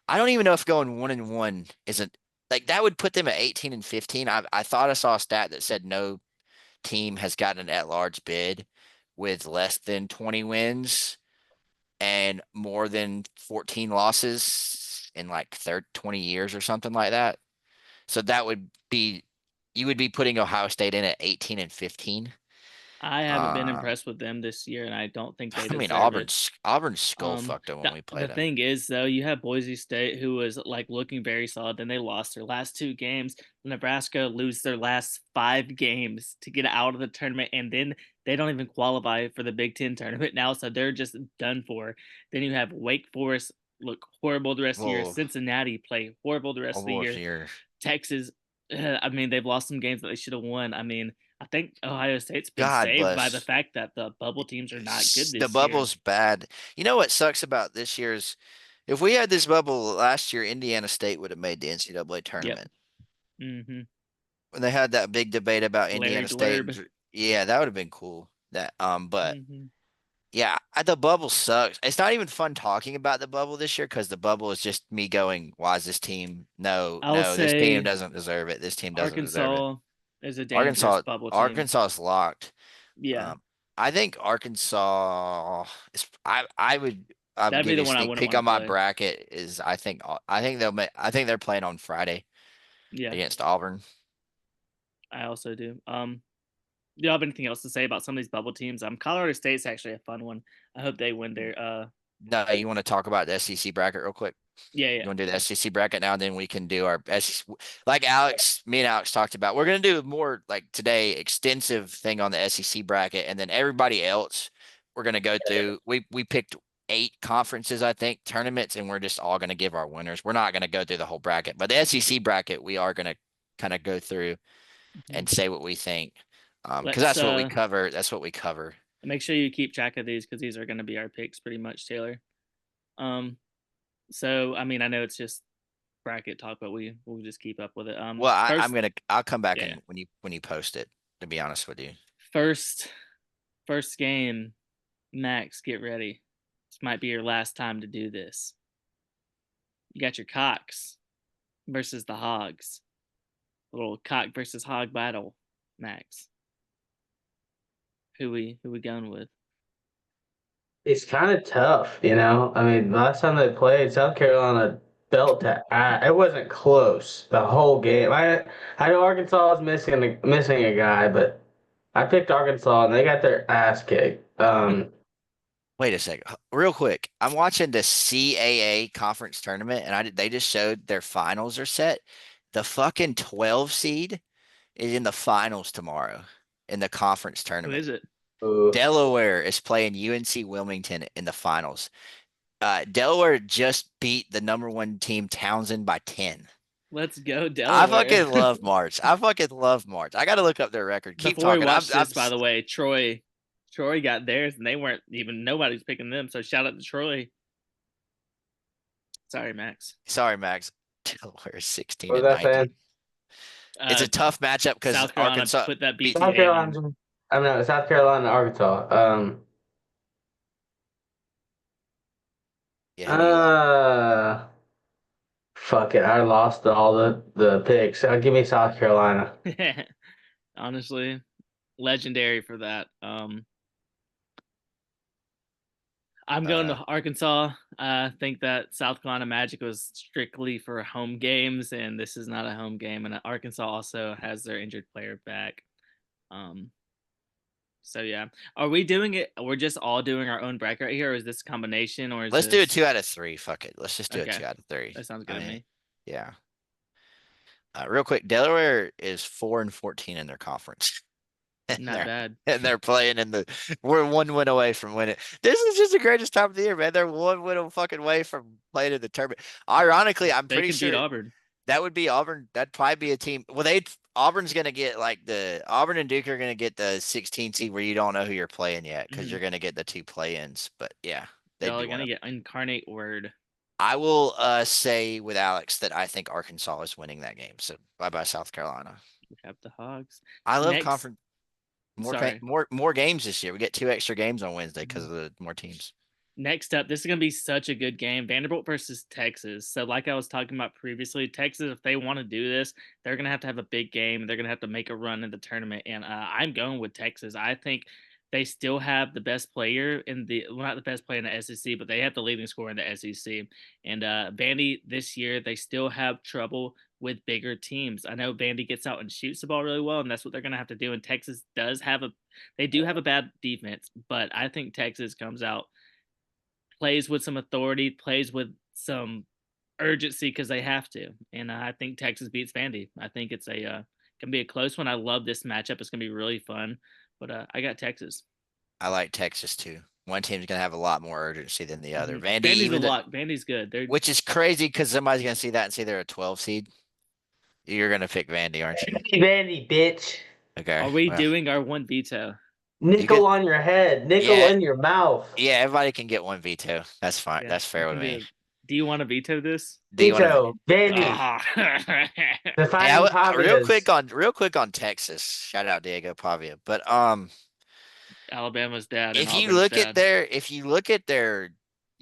I don't even know if going 1-1 isn't like that would put them at 18-15. I thought I saw a stat that said no team has gotten an at-large bid with less than 20 wins and more than 14 losses in like 20 years or something like that. So that would be you would be putting Ohio State in at 18-15. I haven't been impressed with them this year, and I don't think they I mean, deserve it. Auburn's skull fucked them when we played The them. thing is, though, you have Boise State, who was like looking very solid. Then they lost their last 2 games. Nebraska lose their last 5 games to get out of the tournament, and then they don't even qualify for the Big Ten tournament now, so they're just done for. Then you have Wake Forest look horrible the rest of the year. Cincinnati play horrible the rest of the year. Texas, I mean, they've lost some games that they should have won. I mean, I think Ohio State's been saved by the fact that the bubble teams are not good this year. The bubble's bad. You know what sucks about this year's? If we had this bubble last year, Indiana State would have made the NCAA tournament. Yep. Mm-hmm. When they had that big debate about Indiana State, yeah, that would have been cool. But yeah, the bubble sucks. It's not even fun talking about the bubble this year because the bubble is just me going, "Why is this team? No, this team doesn't deserve it. This team doesn't deserve it." Is a dangerous bubble team. Arkansas is locked. Yeah. I think Arkansas is. I would. That'd be the one I wouldn't pick on my bracket. Is I think they're playing on Friday. Yeah. Against Auburn. I also do. Do you have anything else to say about some of these bubble teams? Colorado State's actually a fun one. I hope they win their. No, you want to talk about the SEC bracket real quick? Yeah. You want to do the SEC bracket now? Then we can do our SEC. Like me and Alex talked about. We're gonna do more like today, extensive thing on the SEC bracket, and then everybody else we're gonna go through. We picked 8 conferences, I think, tournaments, and we're just all gonna give our winners. We're not gonna go through the whole bracket, but the SEC bracket we are gonna kind of go through and say what we think, because that's what we cover. That's what we cover. Make sure you keep track of these because these are going to be our picks pretty much, Taylor. So I mean, I know it's just bracket talk, but we'll just keep up with it. Well, I'll come back and when you post it. To be honest with you, first game, Max, get ready. This might be your last time to do this. You got your cocks versus the hogs. A little cock versus hog battle, Max. Who we going with? It's kind of tough, you know. I mean, last time they played, South Carolina felt that it wasn't close the whole game. I know Arkansas is missing a guy, but I picked Arkansas and they got their ass kicked. Wait a second, real quick. I'm watching the CAA conference tournament, and they just showed their finals are set. The fucking 12 seed is in the finals tomorrow in the conference tournament. Who is it? Ooh. Delaware is playing UNC Wilmington in the finals. Delaware just beat the number one team, Townsend, by 10. Let's go, I Delaware. fucking love March. I fucking love March. I got to look up their record. Keep Before we talking. watched this, by the way, Troy got theirs, and they weren't even nobody's picking them. So shout out to Troy. Sorry, Max. Sorry, Max. Delaware is 16 What was and that 19. saying? It's a tough matchup because South Carolina Arkansas put that beat. BT South game in. Carolina. I mean, South Carolina, Arkansas. Yeah, who do you like? Fuck it. I lost all the picks. Give me South Carolina. Honestly, legendary for that. I'm going to Arkansas. I think that South Carolina Magic was strictly for home games, and this is not a home game. And Arkansas also has their injured player back. So yeah, are we doing it? We're just all doing our own bracket right here, or is this a combination, or is Let's do a this 2 out of 3. Fuck it. Let's just do a okay? 2 out of 3. That sounds good I to mean, me. yeah. Real quick, Delaware is 4-14 in their conference. And Not they're bad. and they're playing in the we're 1 win away from winning. This is just the greatest time of the year, man. They're 1 win fucking away from playing in the tournament. Ironically, I'm They pretty can beat sure Auburn. that would be Auburn. That'd probably be a team. Well, Auburn's gonna get like Auburn and Duke are gonna get the 16 seed where you don't know who you're playing yet because you're gonna get the 2 play-ins. But yeah, they'd Y'all be are one gonna of. get incarnate word. I will say with Alex that I think Arkansas is winning that game. So bye South Carolina. We have the Hogs. I love Next, conference. sorry. More games this year. We get 2 extra games on Wednesday because of the more teams. Next up, this is going to be such a good game. Vanderbilt versus Texas. So, like I was talking about previously, Texas, if they want to do this, they're going to have a big game. They're going to have to make a run in the tournament. And I'm going with Texas. I think they still have the best player not the best player in the SEC, but they have the leading scorer in the SEC. And Vandy this year, they still have trouble with bigger teams. I know Vandy gets out and shoots the ball really well, and that's what they're going to have to do. And Texas they do have a bad defense, but I think Texas comes out, plays with some authority, plays with some urgency because they have to. And I think Texas beats Vandy. I think it's can be a close one. I love this matchup. It's gonna be really fun. But I got Texas. I like Texas too. One team's gonna have a lot more urgency than the other. Vandy, Vandy's a lot. Vandy's good. Which is crazy because somebody's gonna see that and say they're a 12 seed. You're gonna pick Vandy, aren't you? Vandy, bitch. Okay. Are we well, doing our one veto? Nickel on your head, nickel Yeah. in your mouth. Yeah, everybody can get one veto. That's fine. Yeah, That's fair with me. Do you want to veto this? Do you want to? Veto, Vandy. The Fighting Pavias. Real quick on Texas. Shout out Diego Pavia. But Alabama's dad. if you look at their,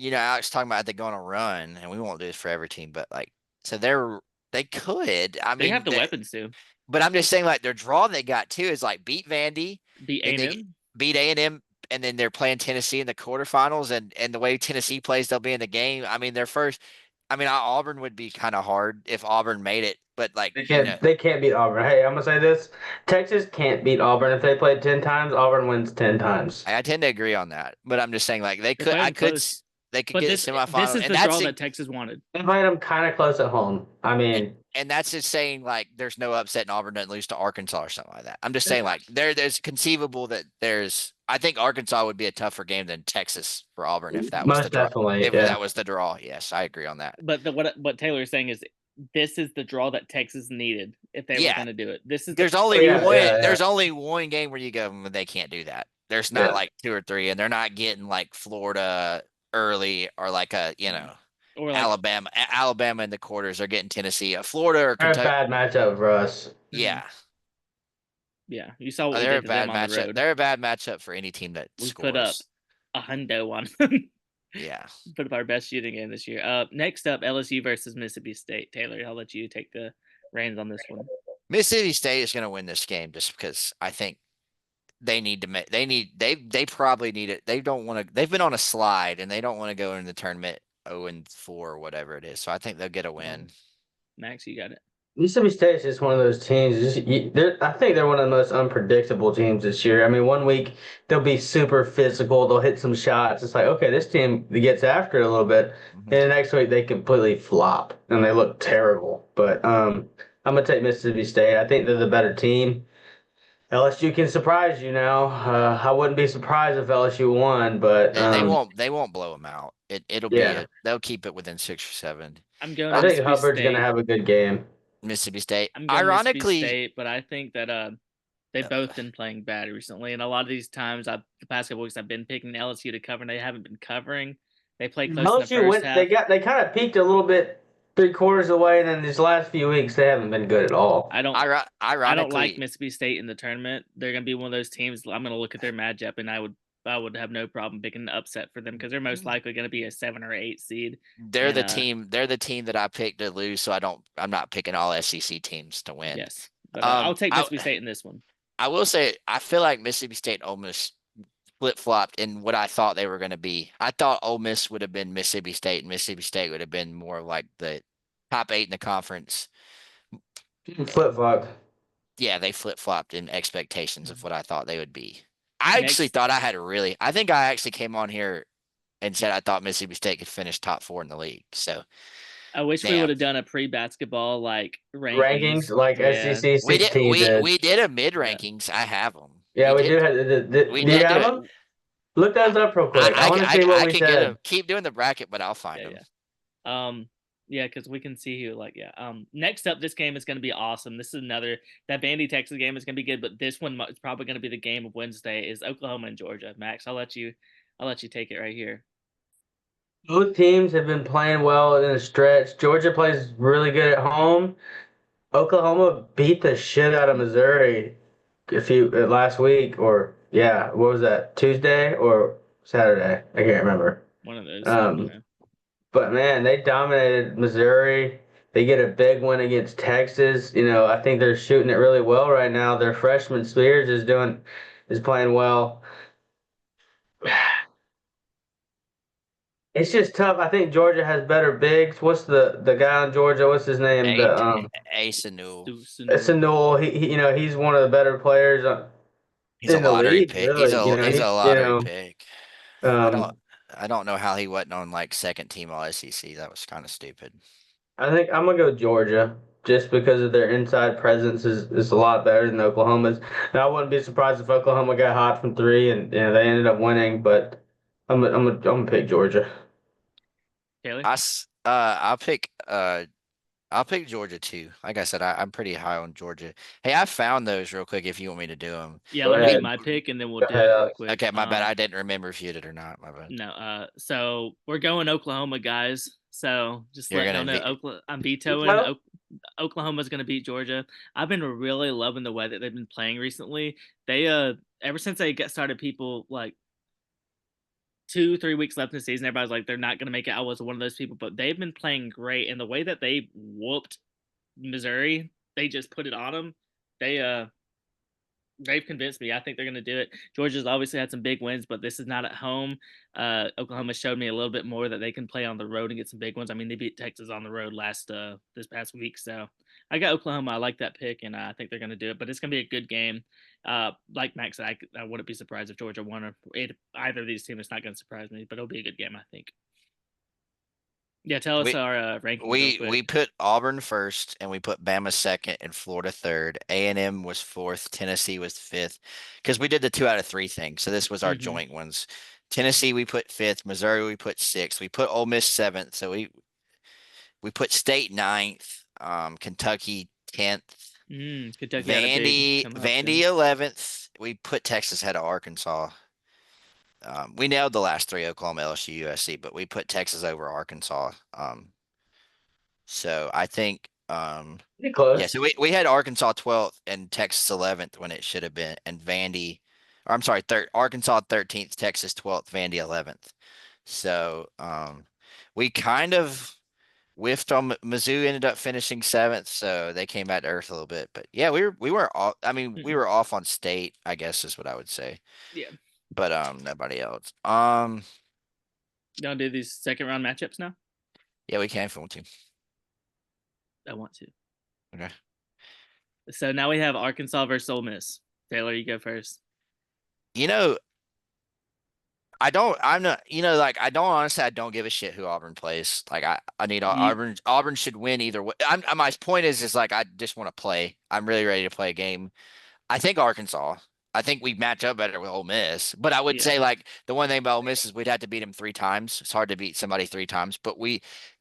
Alex talking about they go on a run, and we won't do this for every team, but like, so they could. I they mean, have the weapons to. But I'm just saying, like, their draw they got too is like beat Vandy, beat A&M, beat A&M, and then they're playing Tennessee in the quarterfinals. And the way Tennessee plays, they'll be in the game. I mean, Auburn would be kind of hard if Auburn made it, but like they can't beat Auburn. Hey, I'm gonna say this: Texas can't beat Auburn. If they played 10 times, Auburn wins 10 times. I tend to agree on that. But I'm just saying, like, they could get a semifinal. This is the draw that Texas wanted. They played them kind of close at home. I mean, and that's just saying, like, there's no upset and Auburn doesn't lose to Arkansas or something like that. I'm just saying, like, there's conceivable that I think Arkansas would be a tougher game than Texas for Auburn if that was the draw. That was the draw. Yes, I agree on that. But what Taylor's saying is this is the draw that Texas needed if they were going to do it. There's only one game where you go, they can't do that. There's not like 2 or 3, and they're not getting like Florida early or like or like Alabama in the quarters. They're getting Tennessee, Florida or Kentucky. A bad matchup for us. Yeah. Yeah, you saw what we did to them on the road. They're a bad matchup for any team that we scores. Put up a hundo on them. Yeah. Put up our best shooting game this year. Next up, LSU versus Mississippi State. Taylor, I'll let you take the reins on this one. Mississippi State is going to win this game just because I think they probably need it. They don't want to. They've been on a slide and they don't want to go into the tournament 0-4 or whatever it is. So I think they'll get a win. Max, you got it. Mississippi State is just one of those teams. I think they're one of the most unpredictable teams this year. I mean, one week they'll be super physical. They'll hit some shots. It's like, okay, this team gets after it a little bit. And the next week they completely flop and they look terrible. But I'm going to take Mississippi State. I think they're the better team. LSU can surprise you now. I wouldn't be surprised if LSU won, but They won't blow them out. It'll be yeah, they'll keep it within 6 or 7. I'm going I to Um, think Mississippi Hubbard's gonna State. have a good game. Mississippi State. I'm going Mississippi Ironically, State, but I think that they've both been playing bad recently, and a lot of these times, the past couple weeks, I've been picking LSU to cover, and they haven't been covering. They play close in the LSU first went. half. They kind of peaked a little bit 3/4 away, and then these last few weeks they haven't been good at all. I don't like ironically, Mississippi State in the tournament. They're going to be one of those teams. I'm going to look at their matchup, and I would have no problem picking an upset for them because they're most likely going to be a 7 or 8 seed. they're And the team. They're the team that I picked to lose. So I'm not picking all SEC teams to win. yes, but I'll take I Mississippi State in this one. I will say I feel like Mississippi State almost flip flopped in what I thought they were going to be. I thought Ole Miss would have been Mississippi State, and Mississippi State would have been more like the top 8 in the conference. Flip flop. Yeah, they flip flopped in expectations of what I thought they would be. I actually Next, thought I think I actually came on here and said I thought Mississippi State could finish top 4 in the league. So I wish we would damn, have done a pre-basketball like Rankings rankings. like Yeah, SEC we did 16 did. we did a mid yeah. rankings. I have them. Yeah, we do. We Do you did do have it. them? Look those up real quick. I want to see what I we could get said. them. Keep doing the bracket, but I'll find Yeah, them. yeah. Yeah, because we can see who next up, this game is going to be awesome. This is another that Vandy Texas game is going to be good, but this one is probably going to be the game of Wednesday is Oklahoma and Georgia. Max, I'll let you take it right here. Both teams have been playing well in a stretch. Georgia plays really good at home. Oklahoma beat the shit out of Missouri last week, or yeah, what was that? Tuesday or Saturday? I can't remember. One of those. But man, they dominated Missouri. They get a big win against Texas. I think they're shooting it really well right now. Their freshman Spears is playing well. It's just tough. I think Georgia has better bigs. What's the guy in Georgia? What's his name? Ace Newell. Sanul. He's one of the better players He's a in the lottery league. pick. Really, He's a lottery pick. Um, I don't know how he wasn't on like second team all SEC. That was kind of stupid. I think I'm gonna go Georgia just because of their inside presence is a lot better than Oklahoma's. Now I wouldn't be surprised if Oklahoma got hot from three and they ended up winning, but I'm gonna pick Georgia. Taylor? I'll pick Georgia too. Like I said, I'm pretty high on Georgia. Hey, I found those real quick if you want me to do them. Yeah, let me get my pick and then we'll do it real quick. Okay, my bad. I didn't remember if you did it or not. My bad. No, so we're going Oklahoma, guys. So just letting them know I'm vetoing. Oklahoma's going to beat Georgia. I've been really loving the way that they've been playing recently. They ever since they started, people like 2-3 weeks left in the season, everybody's like they're not going to make it. I was one of those people, but they've been playing great, and the way that they whooped Missouri, they just put it on them. They've convinced me. I think they're going to do it. Georgia's obviously had some big wins, but this is not at home. Oklahoma showed me a little bit more that they can play on the road and get some big ones. I mean, they beat Texas on the road this past week. So I got Oklahoma. I like that pick, and I think they're going to do it. But it's going to be a good game. Like Max said, I wouldn't be surprised if Georgia won or either of these teams. It's not going to surprise me, but it'll be a good game, I think. Yeah, tell us our rankings. We put Auburn first, and we put Bama second, and Florida third. A&M was fourth. Tennessee was fifth, because we did the 2 out of 3 thing. So this was our joint ones. Tennessee we put fifth. Missouri we put sixth. We put Ole Miss seventh. So we put State ninth. Kentucky 10th. Kentucky Vandy 11th. We put Texas ahead of Arkansas. We nailed the last 3: Oklahoma, LSU, USC, but we put Texas over Arkansas. So I think, Pretty close. yeah. So we had Arkansas 12th and Texas 11th when it should have been, and Arkansas 13th, Texas 12th, Vandy 11th. So we kind of whiffed on Mizzou. Ended up finishing 7th, so they came back to earth a little bit. But yeah, we were off. I mean, we were off on State, I guess is what I would say. Yeah. But nobody else. Gonna do these second round matchups now? Yeah, we can if we want to. I want to. Okay. So now we have Arkansas versus Ole Miss. Taylor, you go first. I don't honestly, I don't give a shit who Auburn plays. Like I need Auburn should win either way. My point is like I just want to play. I'm really ready to play a game. I think Arkansas. I think we match up better with Ole Miss. But I would Yeah, say like the one thing about Ole Miss is we'd have to beat them 3 times. It's hard to beat somebody 3 times. But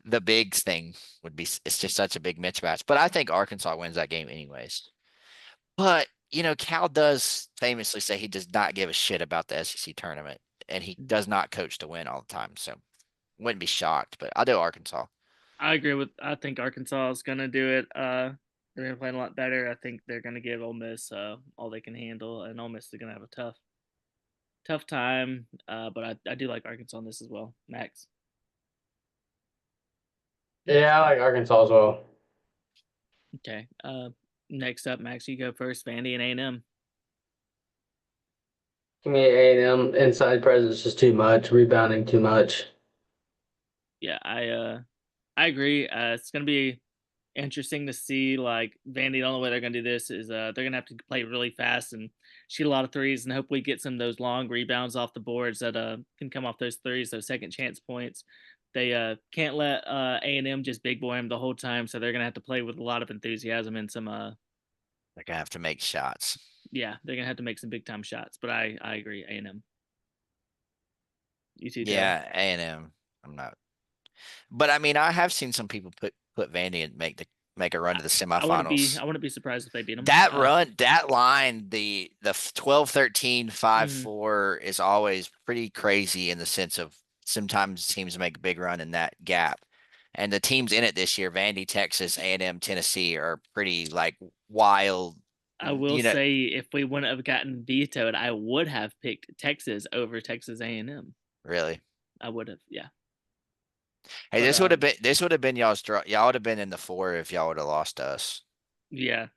the big thing would be it's just such a big mismatch. But I think Arkansas wins that game anyways. But Cal does famously say he does not give a shit about the SEC tournament, and he does not coach to win all the time. So wouldn't be shocked. But I'll do Arkansas. I agree with. I think Arkansas is gonna do it. They're gonna play a lot better. I think they're gonna give Ole Miss all they can handle, and Ole Miss is gonna have a tough time. But I do like Arkansas on this as well. Max. Yeah, I like Arkansas as well. Okay. Next up, Max, you go first. Vandy and A&M. Give me A&M. Inside presence is too much. Rebounding too much. Yeah, I agree. It's gonna be interesting to see. Like Vandy, the only way they're gonna do this is they're gonna have to play really fast and shoot a lot of threes, and hopefully get some of those long rebounds off the boards that can come off those threes, those second chance points. They can't let A&M just big boy them the whole time, so they're gonna have to play with a lot of enthusiasm and some They're gonna have to make shots. yeah, they're gonna have to make some big time shots. But I agree, A&M. You too, Taylor. Yeah, A&M. I'm not. But I mean, I have seen some people put Vandy and make a run to the semifinals. I wouldn't be surprised if they beat them. That run, that line, the 12-13, 5-4 is always pretty crazy in the sense of sometimes teams make a big run in that gap. And the teams in it this year, Vandy, Texas, A&M, Tennessee, are pretty like wild. I will say, if we wouldn't have gotten vetoed, I would have picked Texas over Texas A&M. Really. I would have, yeah. Hey, But, this would have been y'all would have been in the 4 if y'all would have lost to us. yeah.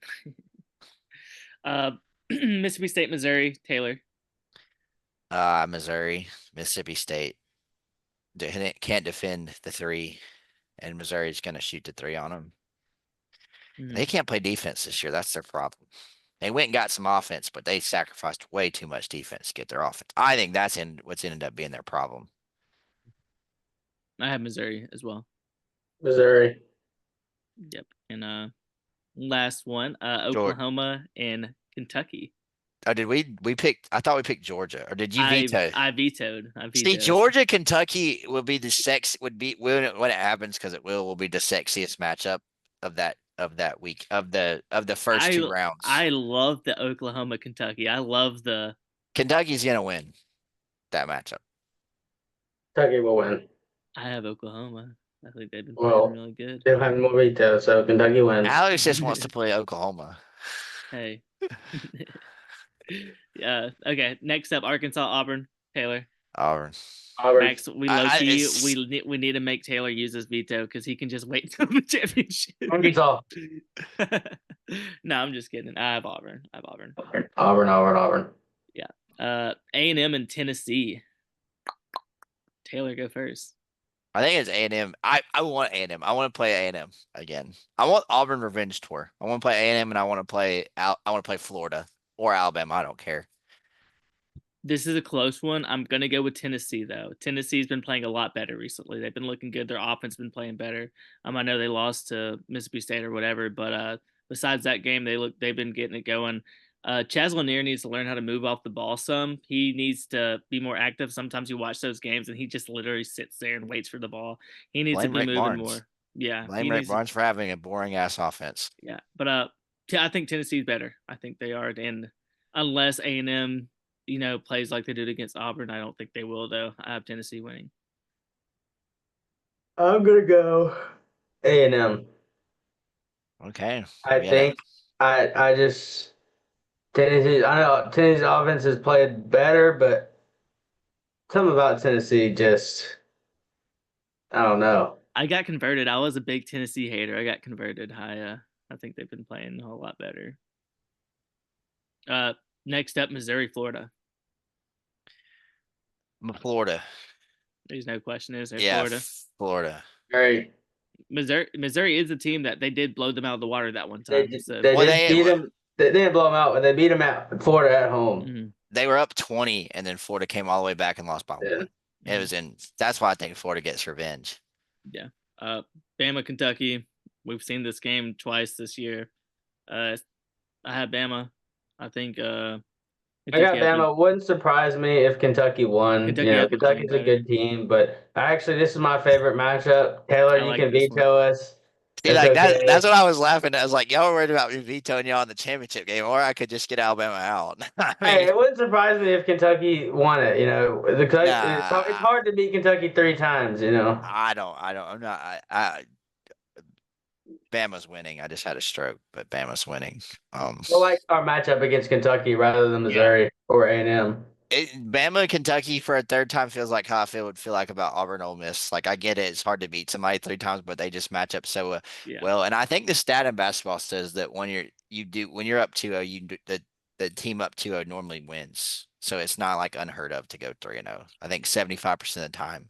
Mississippi State, Missouri, Taylor. Missouri, Mississippi State. Can't defend the 3, and Missouri's going to shoot the 3 on them. They can't play defense this year. That's their problem. They went and got some offense, but they sacrificed way too much defense to get their offense. I think that's what's ended up being their problem. I have Missouri as well. Missouri. Yep. And last one, Georgia. Oklahoma and Kentucky. Oh, did we picked? I thought we picked Georgia, or did you veto? I vetoed. See, Georgia, Kentucky will be when it happens, because it will be the sexiest matchup of that week of the first 2 rounds. I love the Oklahoma Kentucky. I love the Kentucky's gonna win that matchup. Kentucky will win. I have Oklahoma. I think they've been playing really good. They don't have more veto, so Kentucky wins. Alex just wants to play Oklahoma. Hey. Yeah. Okay. Next up, Arkansas, Auburn, Taylor. Auburn. Max, we we need to make Taylor use his veto because he can just wait till the championship. Arkansas. No, I'm just kidding. I have Auburn. Auburn. Yeah. A&M and Tennessee. Taylor, go first. I think it's A&M. I want A&M. I want to play A&M again. I want Auburn revenge tour. I want to play A&M, and I want to play Florida or Alabama. I don't care. This is a close one. I'm gonna go with Tennessee though. Tennessee's been playing a lot better recently. They've been looking good. Their offense has been playing better. I know they lost to Mississippi State or whatever, but besides that game, they've been getting it going. Chaz Lanier needs to learn how to move off the ball some. He needs to be more active. Sometimes you watch those games and he just literally sits there and waits for the ball. He needs to be moving more. Yeah. Blame Rick Barnes for having a boring ass offense. Yeah. But I think Tennessee's better. I think they are. And unless A&M, plays like they did against Auburn, I don't think they will though. I have Tennessee winning. I'm gonna go A&M. Okay. I think I just Tennessee. I know Tennessee's offense has played better, but something about Tennessee just I don't know. I got converted. I was a big Tennessee hater. I got converted. I think they've been playing a whole lot better. Next up, Missouri, Florida. Florida. There's no question. Is there? Yeah, Florida. Great. Missouri is a team that they did blow them out of the water that one time. They beat them. They didn't blow them out, but they beat them at Florida at home. Mm-hmm. They were up 20, and then Florida came all the way back and lost by 1. It was that's why I think Florida gets revenge. Yeah. Bama, Kentucky. We've seen this game twice this year. I have Bama. I think I got Kentucky has Bama. It wouldn't surprise me if Kentucky won. You Kentucky know, has been playing Kentucky's a better. good team, but actually, this is my favorite matchup. Taylor, I you like can this one. veto us. See, It's like that's okay. what I was laughing at. I was like, y'all were worried about me vetoing y'all in the championship game, or I could just get Alabama out. I Hey, mean, it wouldn't surprise me if Kentucky won it. You know, it's nah, hard to beat Kentucky 3 times. You know, I'm not, Bama's winning. I just had a stroke, but Bama's winning. I like our matchup against Kentucky rather than Yeah. Missouri or A&M. Bama and Kentucky for a third time feels like how would feel like about Auburn Ole Miss. Like I get it, it's hard to beat somebody 3 times, but they just match up so Yeah. well. And I think the stat in basketball says that when you're up 2-0, the team up 2-0 normally wins. So it's not like unheard of to go 3-0. I think 75% of the time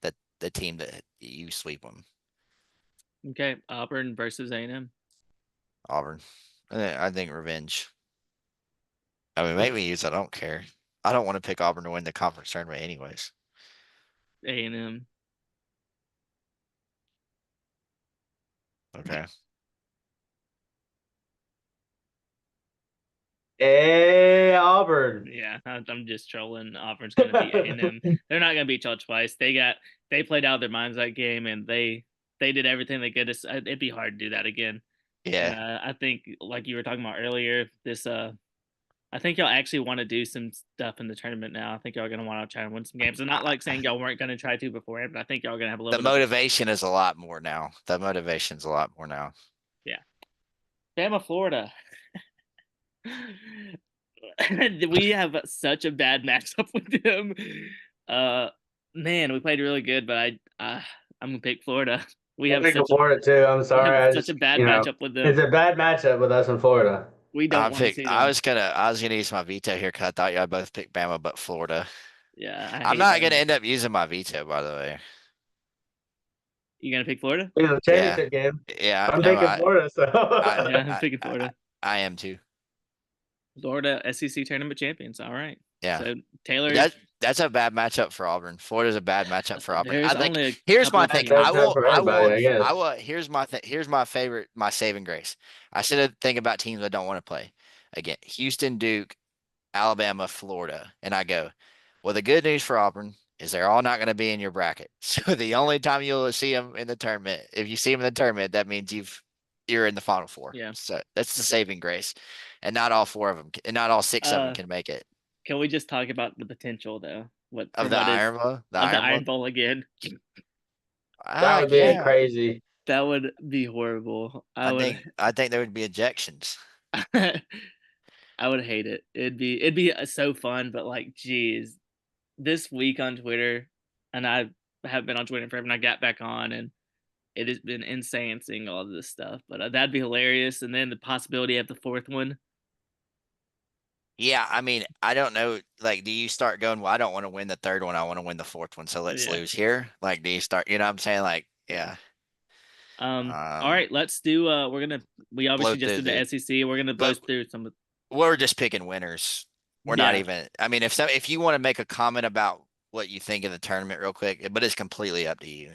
that the team that you sweep them, Okay. Auburn versus A&M. Auburn. I think revenge. I mean, maybe use. I don't care. I don't want to pick Auburn to win the conference tournament, anyways. A&M. Okay. Hey, Auburn. Yeah, I'm just trolling. Auburn's going to beat A&M. They're not going to beat y'all twice. They played out of their minds that game, and they did everything they could. It'd be hard to do that again. And Yeah. I think, like you were talking about earlier, I think y'all actually want to do some stuff in the tournament now. I think y'all are going to want to try and win some games. And not like saying y'all weren't going to try to beforehand, but I think y'all are going to have a The little bit of motivation is a lot more now. The motivation's a lot more now. yeah. Bama, Florida. We have such a bad matchup with them. Uh, Man, we played really good, but I'm gonna pick Florida. We I'm have picking such a Florida too. I'm we have sorry. I such a just, bad matchup with it's them. a bad matchup with us in Florida. We don't want to see them. I was gonna use my veto here because I thought y'all both picked Bama, but Florida. Yeah, I I'm hate not gonna Bama. end up using my veto, by the way. You gonna pick Florida? In the Yeah. championship game, Yeah. I'm No, picking Florida. So I, Yeah, I'm I, picking I, Florida. I am too. Florida SEC tournament champions. All right. Yeah. So Taylor, That's a bad matchup for Auburn. Florida's a bad matchup for Auburn. there's I think only a here's couple my of thing. bad teams. matchup for everybody, I guess. Here's my favorite, my saving grace. I should think about teams I don't want to play. Again, Houston, Duke, Alabama, Florida. And I go, well, the good news for Auburn is they're all not going to be in your bracket. So the only time you'll see them in the tournament, if you see them in the tournament, that means you're in the Final Four. Yeah. So that's the saving grace. And not all four of them, and not all six of them Uh, can make it. can we just talk about the potential though? Of the Iron the Of the Iron Iron Bowl. Bowl again? That would be Yeah. crazy. That would be horrible. I think there would be ejections. I would hate it. It'd be so fun, but like, geez, this week on Twitter, and I have been on Twitter forever, and I got back on, and it has been insane seeing all of this stuff. But that'd be hilarious, and then the possibility of the fourth one. Yeah, I mean, I don't know. Like, do you start going, well, I don't want to win the third one. I want to win the fourth one. So let's Yeah, lose here. Like, do you start, you know what I'm saying? Like, yeah. yeah. All right, let's do. We Blow obviously just through did the the, SEC. We're gonna blow but through some. we're just picking winners. We're not Yeah. even, I mean, if you want to make a comment about what you think of the tournament real quick, but it's completely up to you.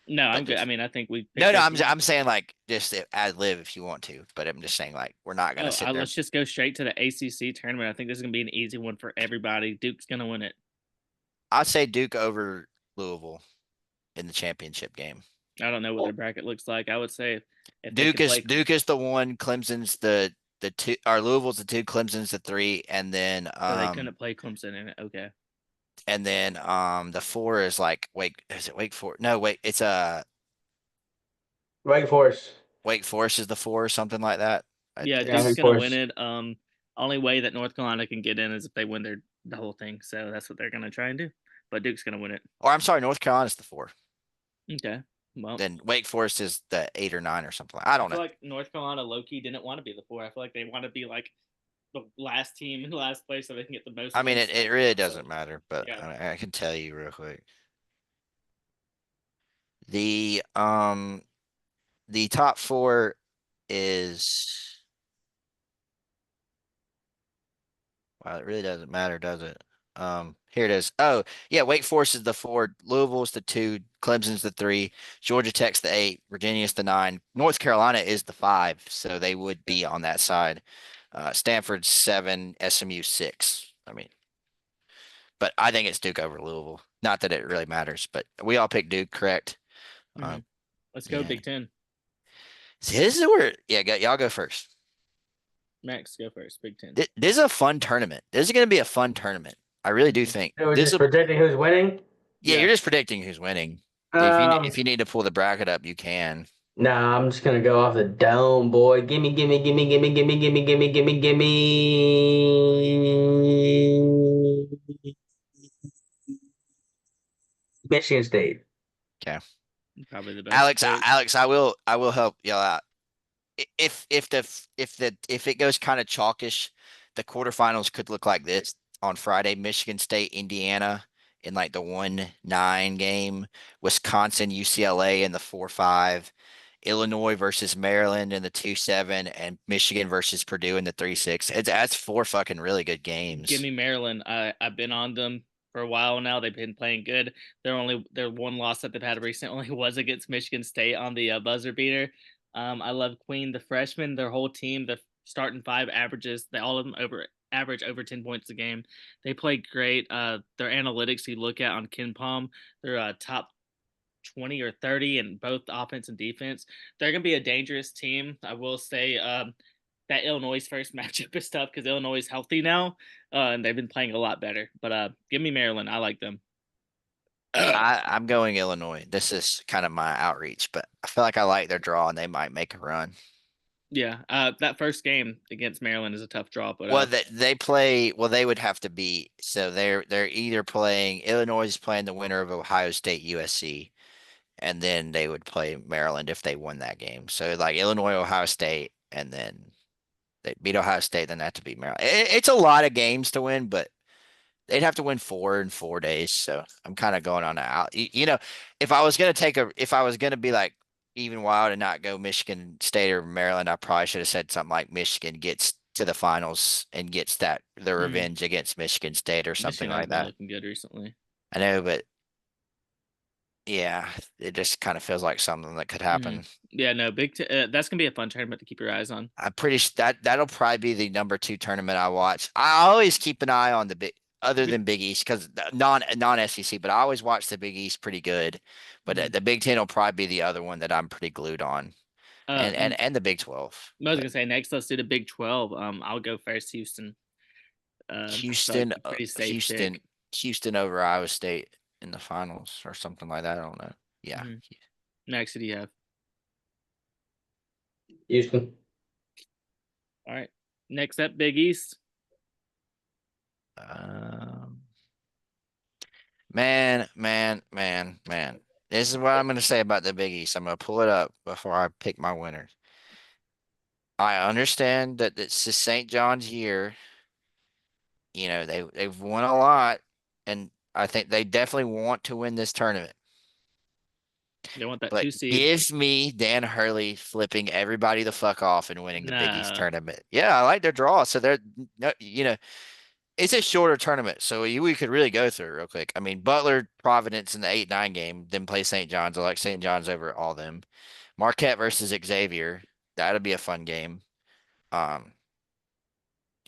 No, I'm But good. I just, mean, I think we no, picked no, our I'm team. saying like just ad lib if you want to, but I'm just saying like we're not gonna Oh, sit there. let's just go straight to the ACC tournament. I think this is gonna be an easy one for everybody. Duke's gonna win it. I'd say Duke over Louisville in the championship game. I don't know what their bracket looks like. I would say if they could play, Duke is the one, Clemson's the two, or Louisville's the two, Clemson's the three, so they couldn't play Clemson in it. Okay. and then the four is like Wake Forest? No, wait, it's Wake Forest. Wake Forest is the four or something like that. Yeah, Yeah, Duke's Wake gonna win Forest. it. Only way that North Carolina can get in is if they win the whole thing. So that's what they're gonna try and do. But Duke's gonna win it. Or I'm sorry, North Carolina's the four. Okay. Well, Then Wake Forest is the 8 or 9 or something. I I don't feel know. like North Carolina low key didn't want to be the four. I feel like they want to be like the last team in the last place so they can get the most I mean, wins. it really So doesn't matter, but yeah. I can tell you real quick. The top four is, wow, it really doesn't matter, does it? Here it is. Oh, yeah, Wake Forest is the four, Louisville's the two, Clemson's the three, Georgia Tech's the eight, Virginia's the nine, North Carolina is the five, so they would be on that side. Stanford 7, SMU 6. I mean, but I think it's Duke over Louisville. Not that it really matters, but we all picked Duke, correct? Hmm. Let's go Yeah. Big Ten. See, this is where, yeah, y'all go first. Max, go first. Big Ten. This is a fun tournament. This is going to be a fun tournament. I really do think So we're this just will. predicting who's winning. Yeah, Yeah. you're just predicting who's winning. If Um, you need to pull the bracket up, you can. nah, I'm just gonna go off the dome, boy. Gimme, gimme, gimme, gimme, gimme, gimme, gimme, gimme, gimme. Michigan State. Okay, Probably the best pick. Alex, I will help y'all out. If it goes kind of chalkish, the quarterfinals could look like this on Friday: Michigan State, Indiana in like the 1-9 game, Wisconsin, UCLA in the 4-5, Illinois versus Maryland in the 2-7, and Michigan versus Purdue in the 3-6. That's four fucking really good Give games. me Maryland. I've been on them for a while now. They've been playing good. Their one loss that they've had recently was against Michigan State on the buzzer beater. I love Queen, the freshman. Their whole team, the starting five averages, they all of them average over 10 points a game. They play great. Their analytics you look at on Ken Palm, they're top 20 or 30 in both offense and defense. They're going to be a dangerous team. I will say that Illinois' first matchup is tough because Illinois is healthy now, and they've been playing a lot better. But give me Maryland. I like them. I'm going Illinois. This is kind of my outreach, but I feel like I like their draw and they might make a run. Yeah, that first game against Maryland is a tough draw, but Well, they play. Well, they would have to be. So they're either playing Illinois is playing the winner of Ohio State USC, and then they would play Maryland if they won that game. So like Illinois, Ohio State, and then they beat Ohio State, then that to beat Maryland. It's a lot of games to win, but they'd have to win 4 in 4 days. So I'm kind of going on out. If I was gonna be like even wild and not go Michigan State or Maryland, I probably should have said something like Michigan gets to the finals and gets the mm, revenge against Michigan State or something Michigan has like been that. looking good recently. I know, but yeah, it just kind of feels like something that could happen. Yeah, no, that's gonna be a fun tournament to keep your eyes on. I'm pretty sure that'll probably be the number 2 tournament I watch. I always keep an eye on the big, other Bi- than Big East, because non SEC, but I always watch the Big East pretty good. But mhm. the Big Ten will probably be the other one that I'm pretty glued on, and N- and the Big 12. I was But gonna say next. Let's do the Big 12. I'll go first. Houston. I feel like Houston, a pretty safe Houston, pick. Houston over Iowa State in the finals or something like that. I don't know. Yeah. Hmm. Next, who do you have? Houston. All right. Next up, Big East. Um, man. This is what I'm going to say about the Big East. I'm going to pull it up before I pick my winners. I understand that this is St. John's year. You know, they've won a lot, and I think they definitely want to win this tournament. They want that But 2 seed. gives me Dan Hurley flipping everybody the fuck off and winning the Big East Nah. tournament. Yeah, I like their draw. So they're, no, it's a shorter tournament, so we could really go through it real quick. I mean, Butler, Providence in the 8-9 game, then play St. John's. I like St. John's over all them. Marquette versus Xavier. That'll be a fun game. Um,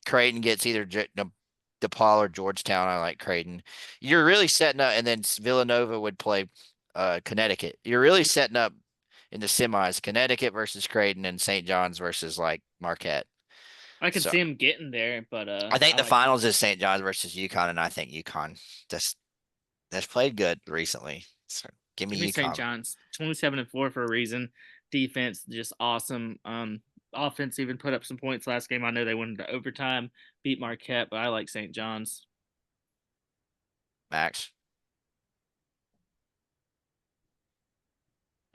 Creighton gets either DePaul or Georgetown. I like Creighton. You're really setting up, and then Villanova would play Connecticut. You're really setting up in the semis, Connecticut versus Creighton and St. John's versus like Marquette. I could So see him getting there, but I think I the like finals is St. John's versus UConn, and I think UConn just that's played good recently. So give give me me St. UConn. John's 27-4 for a reason. Defense just awesome. Offense even put up some points last game. I know they went into overtime, beat Marquette, but I like St. John's. Max.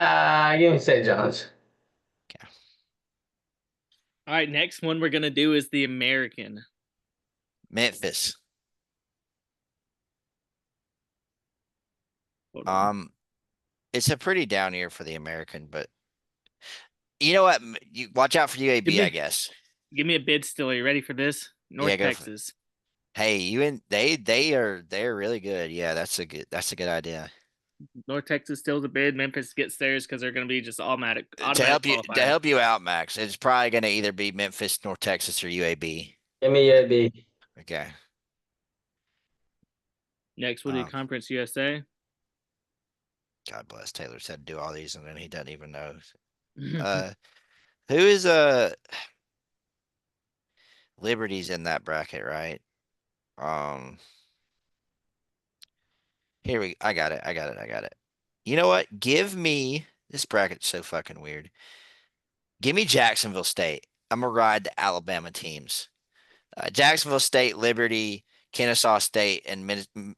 Give me St. John's. Okay. All right, next one we're gonna do is the American. Memphis. Hold on. It's a pretty down year for the American, but you know what? You watch out for Give UAB, I me guess. give me a bid still. Are you ready for this? Yeah, North go for it. Texas. Hey, they're really good. Yeah, that's a good idea. North Texas still the bid. Memphis gets theirs because they're going to be just automatic To automatic help you qualifier. out, Max, it's probably going to either be Memphis, North Texas, or UAB. Give me AB. Okay. Next, we'll do Conference USA. God bless Taylor said to do all these, and then he doesn't even know. I Who is Liberty's in that bracket, right? Um, I got it. I got it. I got it. You know what? Give me this bracket's so fucking weird. Give me Jacksonville State. I'm gonna ride the Alabama teams. Jacksonville State, Liberty, Kennesaw State, and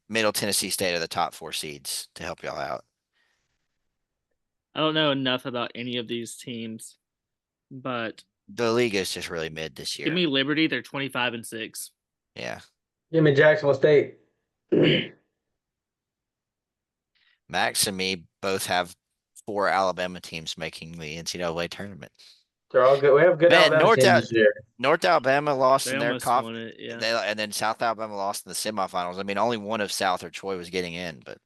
Middle Tennessee State are the top 4 seeds to help y'all out. don't know enough about any of these teams, but The league is just really mid this give year. me Liberty. They're 25-6. Yeah. Give me Jacksonville State. Max and me both have 4 Alabama teams making the NCAA tournament. They're all good. We have good Man, Alabama teams this year. North Alabama lost They in their almost won it. Yeah. and then South Alabama lost in the semifinals. I mean, only one of South or Troy was getting in, but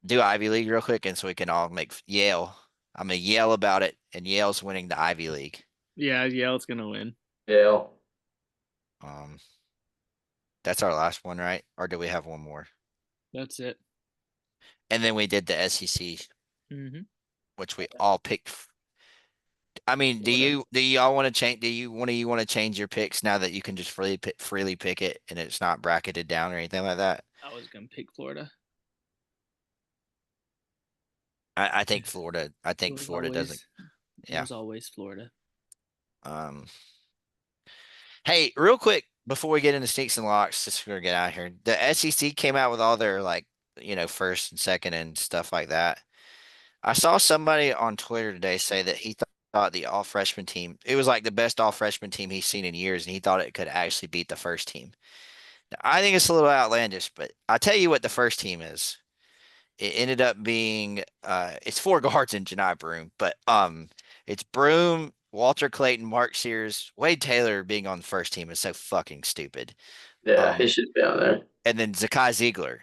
do Ivy League real quick, and so we can all make Yale. I'm gonna yell about it, and Yale's winning the Ivy League. Yeah, Yale's gonna win. Yale. That's our last one, right? Or do we have one more? That's it. And then we did the SEC, which we all picked. I mean, do y'all want to change? Do you want to change your picks now that you can just freely pick it and it's not bracketed down or anything like that? I was gonna pick Florida. I think Florida. I think Florida doesn't. Yeah, it was always Florida. Hey, real quick before we get into sneaks and locks, just gonna get out of here. The SEC came out with all their first and second and stuff like that. I saw somebody on Twitter today say that he thought the all freshman team, it was like the best all freshman team he's seen in years, and he thought it could actually beat the first team. Now, I think it's a little outlandish, but I'll tell you what the first team is. It ended up being it's 4 guards in Janai Broome, but it's Broome, Walter Clayton, Mark Sears, Wade Taylor being on the first team is so fucking stupid. Yeah, he should be on there. And then Zakai Ziegler.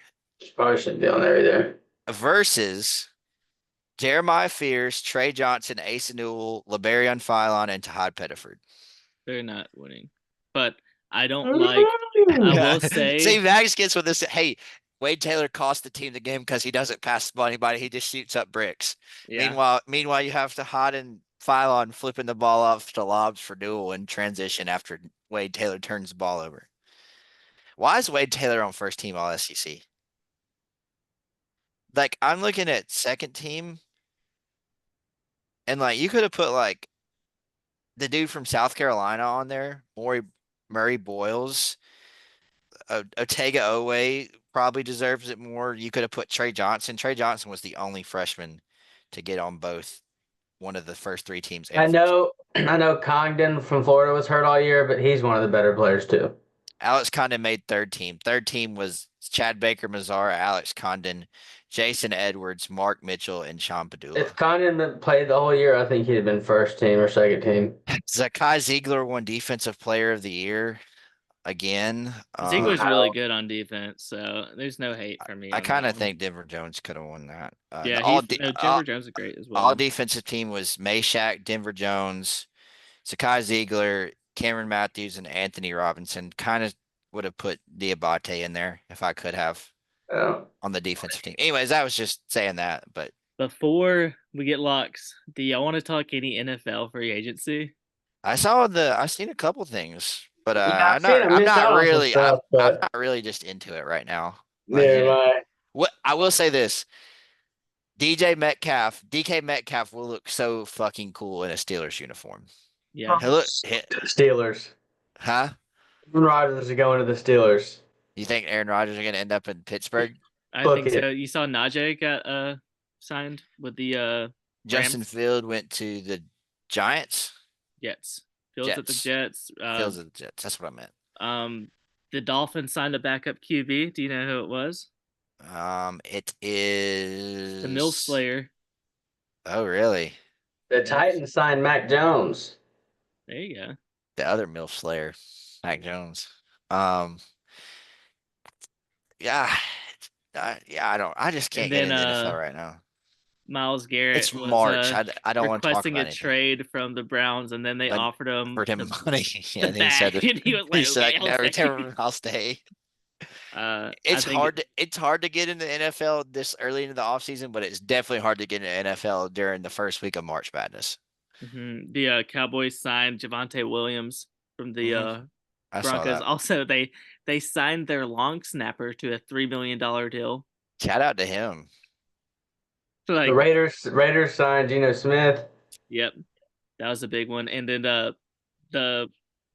Probably shouldn't be on there either. Versus Jeremiah Fears, Trey Johnson, Asa Newell, LeBarion Philon, and Tahad Pettiford. They're not winning. But I don't like I will say See, Max gets with this. Hey, Wade Taylor cost the team the game because he doesn't pass the ball anybody. He just shoots up bricks. Yeah. Meanwhile, you have Tahad and Philon flipping the ball off to lobs for Newell in transition after Wade Taylor turns the ball over. Why is Wade Taylor on first team all SEC? Like, I'm looking at second team, and you could have put the dude from South Carolina on there, Murray Boyles, Otega Owe probably deserves it more. You could have put Trey Johnson. Trey Johnson was the only freshman to get on both one of the first 3 teams. I know Congdon from Florida was hurt all year, but he's one of the better players too. Alex Condon made third team. Third team was Chad Baker Mazzara, Alex Condon, Jason Edwards, Mark Mitchell, and Sean Padula. If Condon played the whole year, I think he'd have been first team or second team. Zakai Ziegler won Defensive Player of the Year again. Ziegler's really good on defense, so there's no hate for me. I kind of think Denver Jones could have won that. Yeah, Denver Jones is great as well. All defensive team was Meshack, Denver Jones, Zakai Ziegler, Cameron Matthews, and Anthony Robinson. Kind of would have put Diabate in there if I could have on the defensive team. Anyways, I was just saying that. But before we get locks, do y'all want to talk any NFL free agency? I've seen a couple things, but yeah, I'm not really just into it right now. What I will say this. DK Metcalf will look so fucking cool in a Steelers uniform. Yeah. Steelers. Huh? Aaron Rodgers is going to the Steelers. You think Aaron Rodgers is going to end up in Pittsburgh? I think so. You saw Najee got signed with the Justin Rams? Field went to the Giants? Jets. Fields at the Jets. Fields at the Jets. That's what I meant. The Dolphins signed a backup QB. Do you know who it was? It is the MILF Slayer. Oh, really? The Titans signed Mac Jones. There you go. The other MILF Slayer, Mac Jones. Yeah, I just And can't get then into the NFL right now. Miles Garrett It's was March. I don't want to talk requesting about a anything. trade from the Browns, and then they But offered him for him the money, the yeah, and he said bag, that and he was he like, said "Okay, I I'll never stay." I'll stay. I It's think hard to get into the NFL this early into the offseason, but it's definitely hard to get into NFL during the first week of March Madness. the Cowboys signed Javonte Williams from the hmm I saw Broncos. that. Also, they signed their long snapper to a $3 million deal. Shout out to him. So The like, Raiders signed Geno Smith. yep, that was a big one. And then the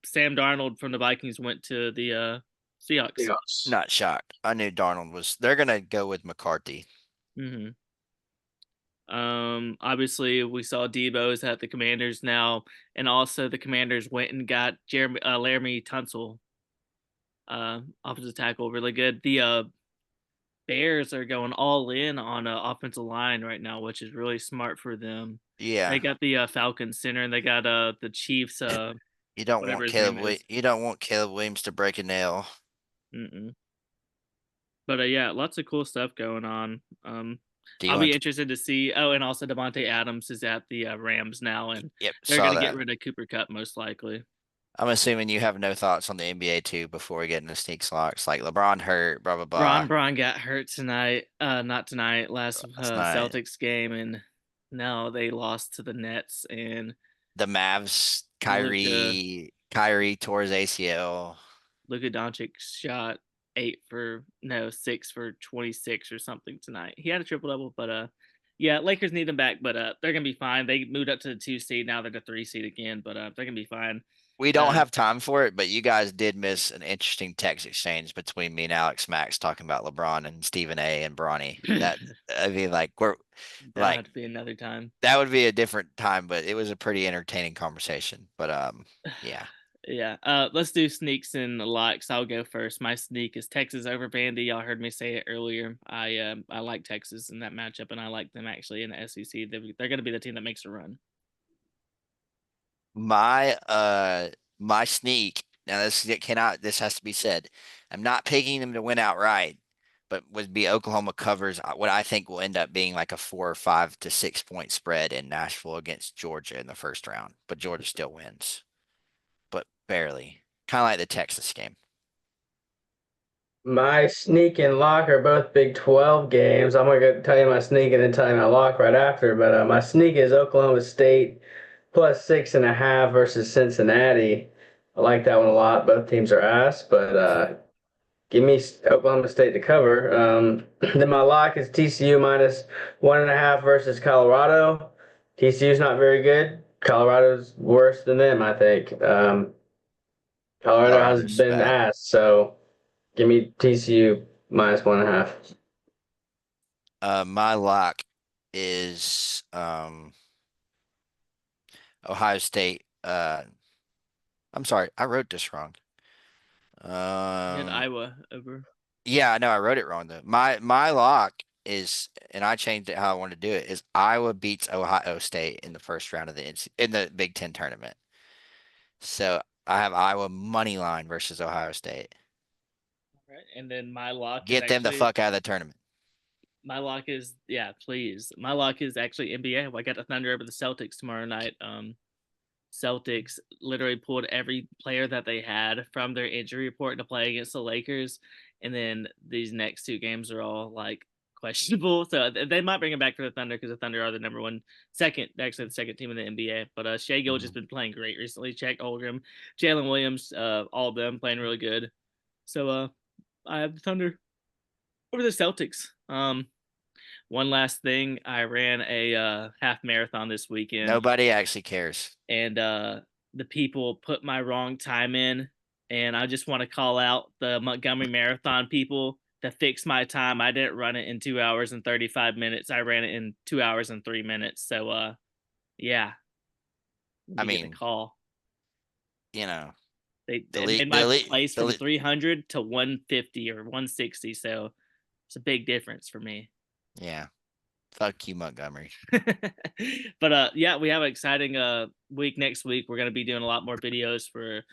Sam Darnold from the Vikings went to the Seahawks. Yes. Not shocked. I knew Darnold was. They're gonna go with McCarthy. hmm Obviously we saw Debo's at the Commanders now, and also the Commanders went and got Laramie Tunsil, offensive tackle, really good. The Bears are going all in on offensive line right now, which is really smart for them. They Yeah, got the Falcons center, and they got the Chiefs whatever his name is. You don't want Caleb Williams to break a nail. Mm-mm. But yeah, lots of cool stuff going on. Do you I'll be want? interested to see. Oh, and also Devontae Adams is at the Rams now, and Yep, they're saw going to get that. rid of Cooper Cup most likely. I'm assuming you have no thoughts on the NBA too before we get into sneaks locks. Like LeBron hurt, blah blah blah. Braun got hurt tonight. Not tonight. Last Last night, Celtics game, and no, they lost to the Nets. And the Mavs, Luka Kyrie tore his ACL. Luka Doncic shot 6 for 26 or something tonight. He had a triple double, but yeah, Lakers need them back, but they're gonna be fine. They moved up to the 2 seed. Now they're the 3 seed again, but they're gonna be fine. We don't Uh, have time for it, but you guys did miss an interesting text exchange between me and Alex Max talking about LeBron and Stephen A. and Bronny. That I mean, like we're that'll like have to be another time. that would be a different time, but it was a pretty entertaining conversation. But yeah. Yeah. Let's do sneaks and locks. I'll go first. My sneak is Texas over Vandy. Y'all heard me say it earlier. I like Texas in that matchup, and I like them actually in the SEC. They're going to be the team that makes a run. My sneak, now this has to be said. I'm not picking them to win outright, but would be Oklahoma covers what I think will end up being like a 4 or 5 to 6 point spread in Nashville against Georgia in the first round. But Georgia still wins, but barely. Kind of like the Texas game. My sneak and lock are both Big 12 games. I'm going to tell you my sneak and then tell you my lock right after. But my sneak is Oklahoma State plus 6.5 versus Cincinnati. I like that one a lot. Both teams are ass, but give me Oklahoma State to cover. Then my lock is TCU minus 1.5 versus Colorado. TCU's not very good. Colorado's worse than them, I think. Colorado has Colorado's been bad. ass, so give me TCU minus 1.5. My lock is Ohio State. I'm sorry, I wrote this wrong. You had Um, Iowa over. yeah, I know I wrote it wrong though. My lock is, and I changed it how I want to do it, is Iowa beats Ohio State in the first round of in the Big Ten tournament. So I have Iowa money line versus Ohio State. Right. And then my lock is Get them the actually fuck out of the tournament. yeah, please. My lock is actually NBA. I got the Thunder over the Celtics tomorrow night. Celtics literally pulled every player that they had from their injury report to play against the Lakers, and then these next 2 games are all like questionable. So they might bring it back for the Thunder because the Thunder are the actually the second team in the NBA. But Shea Gilgeous has been playing great recently. Jack Oldham, Jalen Williams, all of them playing really good. So I have the Thunder over the Celtics. One last thing, I ran a half marathon this weekend, Nobody actually cares. and the people put my wrong time in, and I just want to call out the Montgomery Marathon people to fix my time. I didn't run it in 2 hours and 35 minutes. I ran it in 2 hours and 3 minutes. So yeah, I you get a mean, call. you know, They the made league, my the league, place the from league, 300 to 150 or 160. So it's a big difference for me. yeah. Fuck you, Montgomery. But yeah, we have an exciting week next week. We're going to be doing a lot more videos for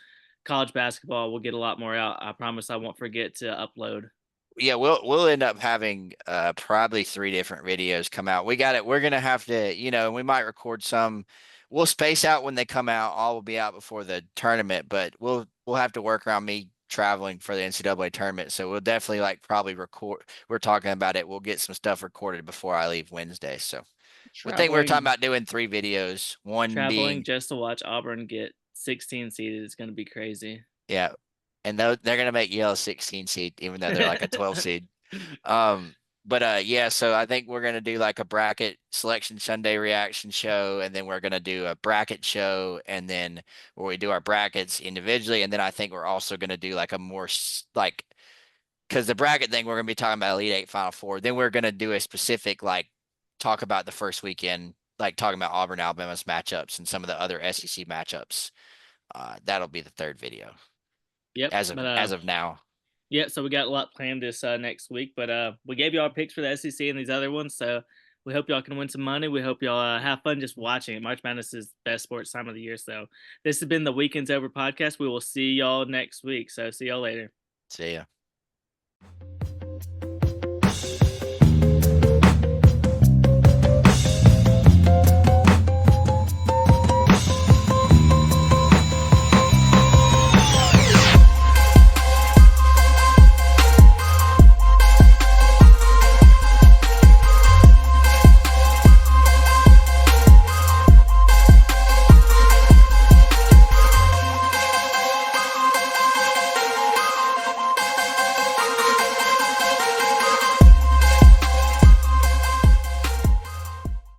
college basketball. We'll get a lot more out. I promise I won't forget to upload. Yeah, we'll end up having probably 3 different videos come out. We got it. We're gonna have to, we might record some. We'll space out when they come out. All will be out before the tournament, but we'll have to work around me traveling for the NCAA tournament. So we'll definitely like probably record. We're talking about it. We'll get some stuff recorded before I leave Wednesday. So we think we were talking Traveling, about doing 3 videos. One traveling being just to watch Auburn get 16 seeded is going to be crazy. yeah, and they're gonna make Yale a 16 seed, even though they're like a 12 seed. Um, but yeah, so I think we're gonna do like a bracket selection Sunday reaction show, and then we're gonna do a bracket show, and then where we do our brackets individually, and then I think we're also gonna do like a more like because the bracket thing we're gonna be talking about Elite Eight, Final Four. Then we're gonna do a specific like talk about the first weekend, like talking about Auburn, Alabama's matchups and some of the other SEC matchups. That'll be the third video Yep. as of now. Yeah, so we got a lot planned this next week, but we gave you our picks for the SEC and these other ones, so we hope y'all can win some money. We hope y'all have fun just watching it. March Madness is best sports time of the year. So this has been the Weekends Over podcast. We will see y'all next week. So see y'all later. See ya.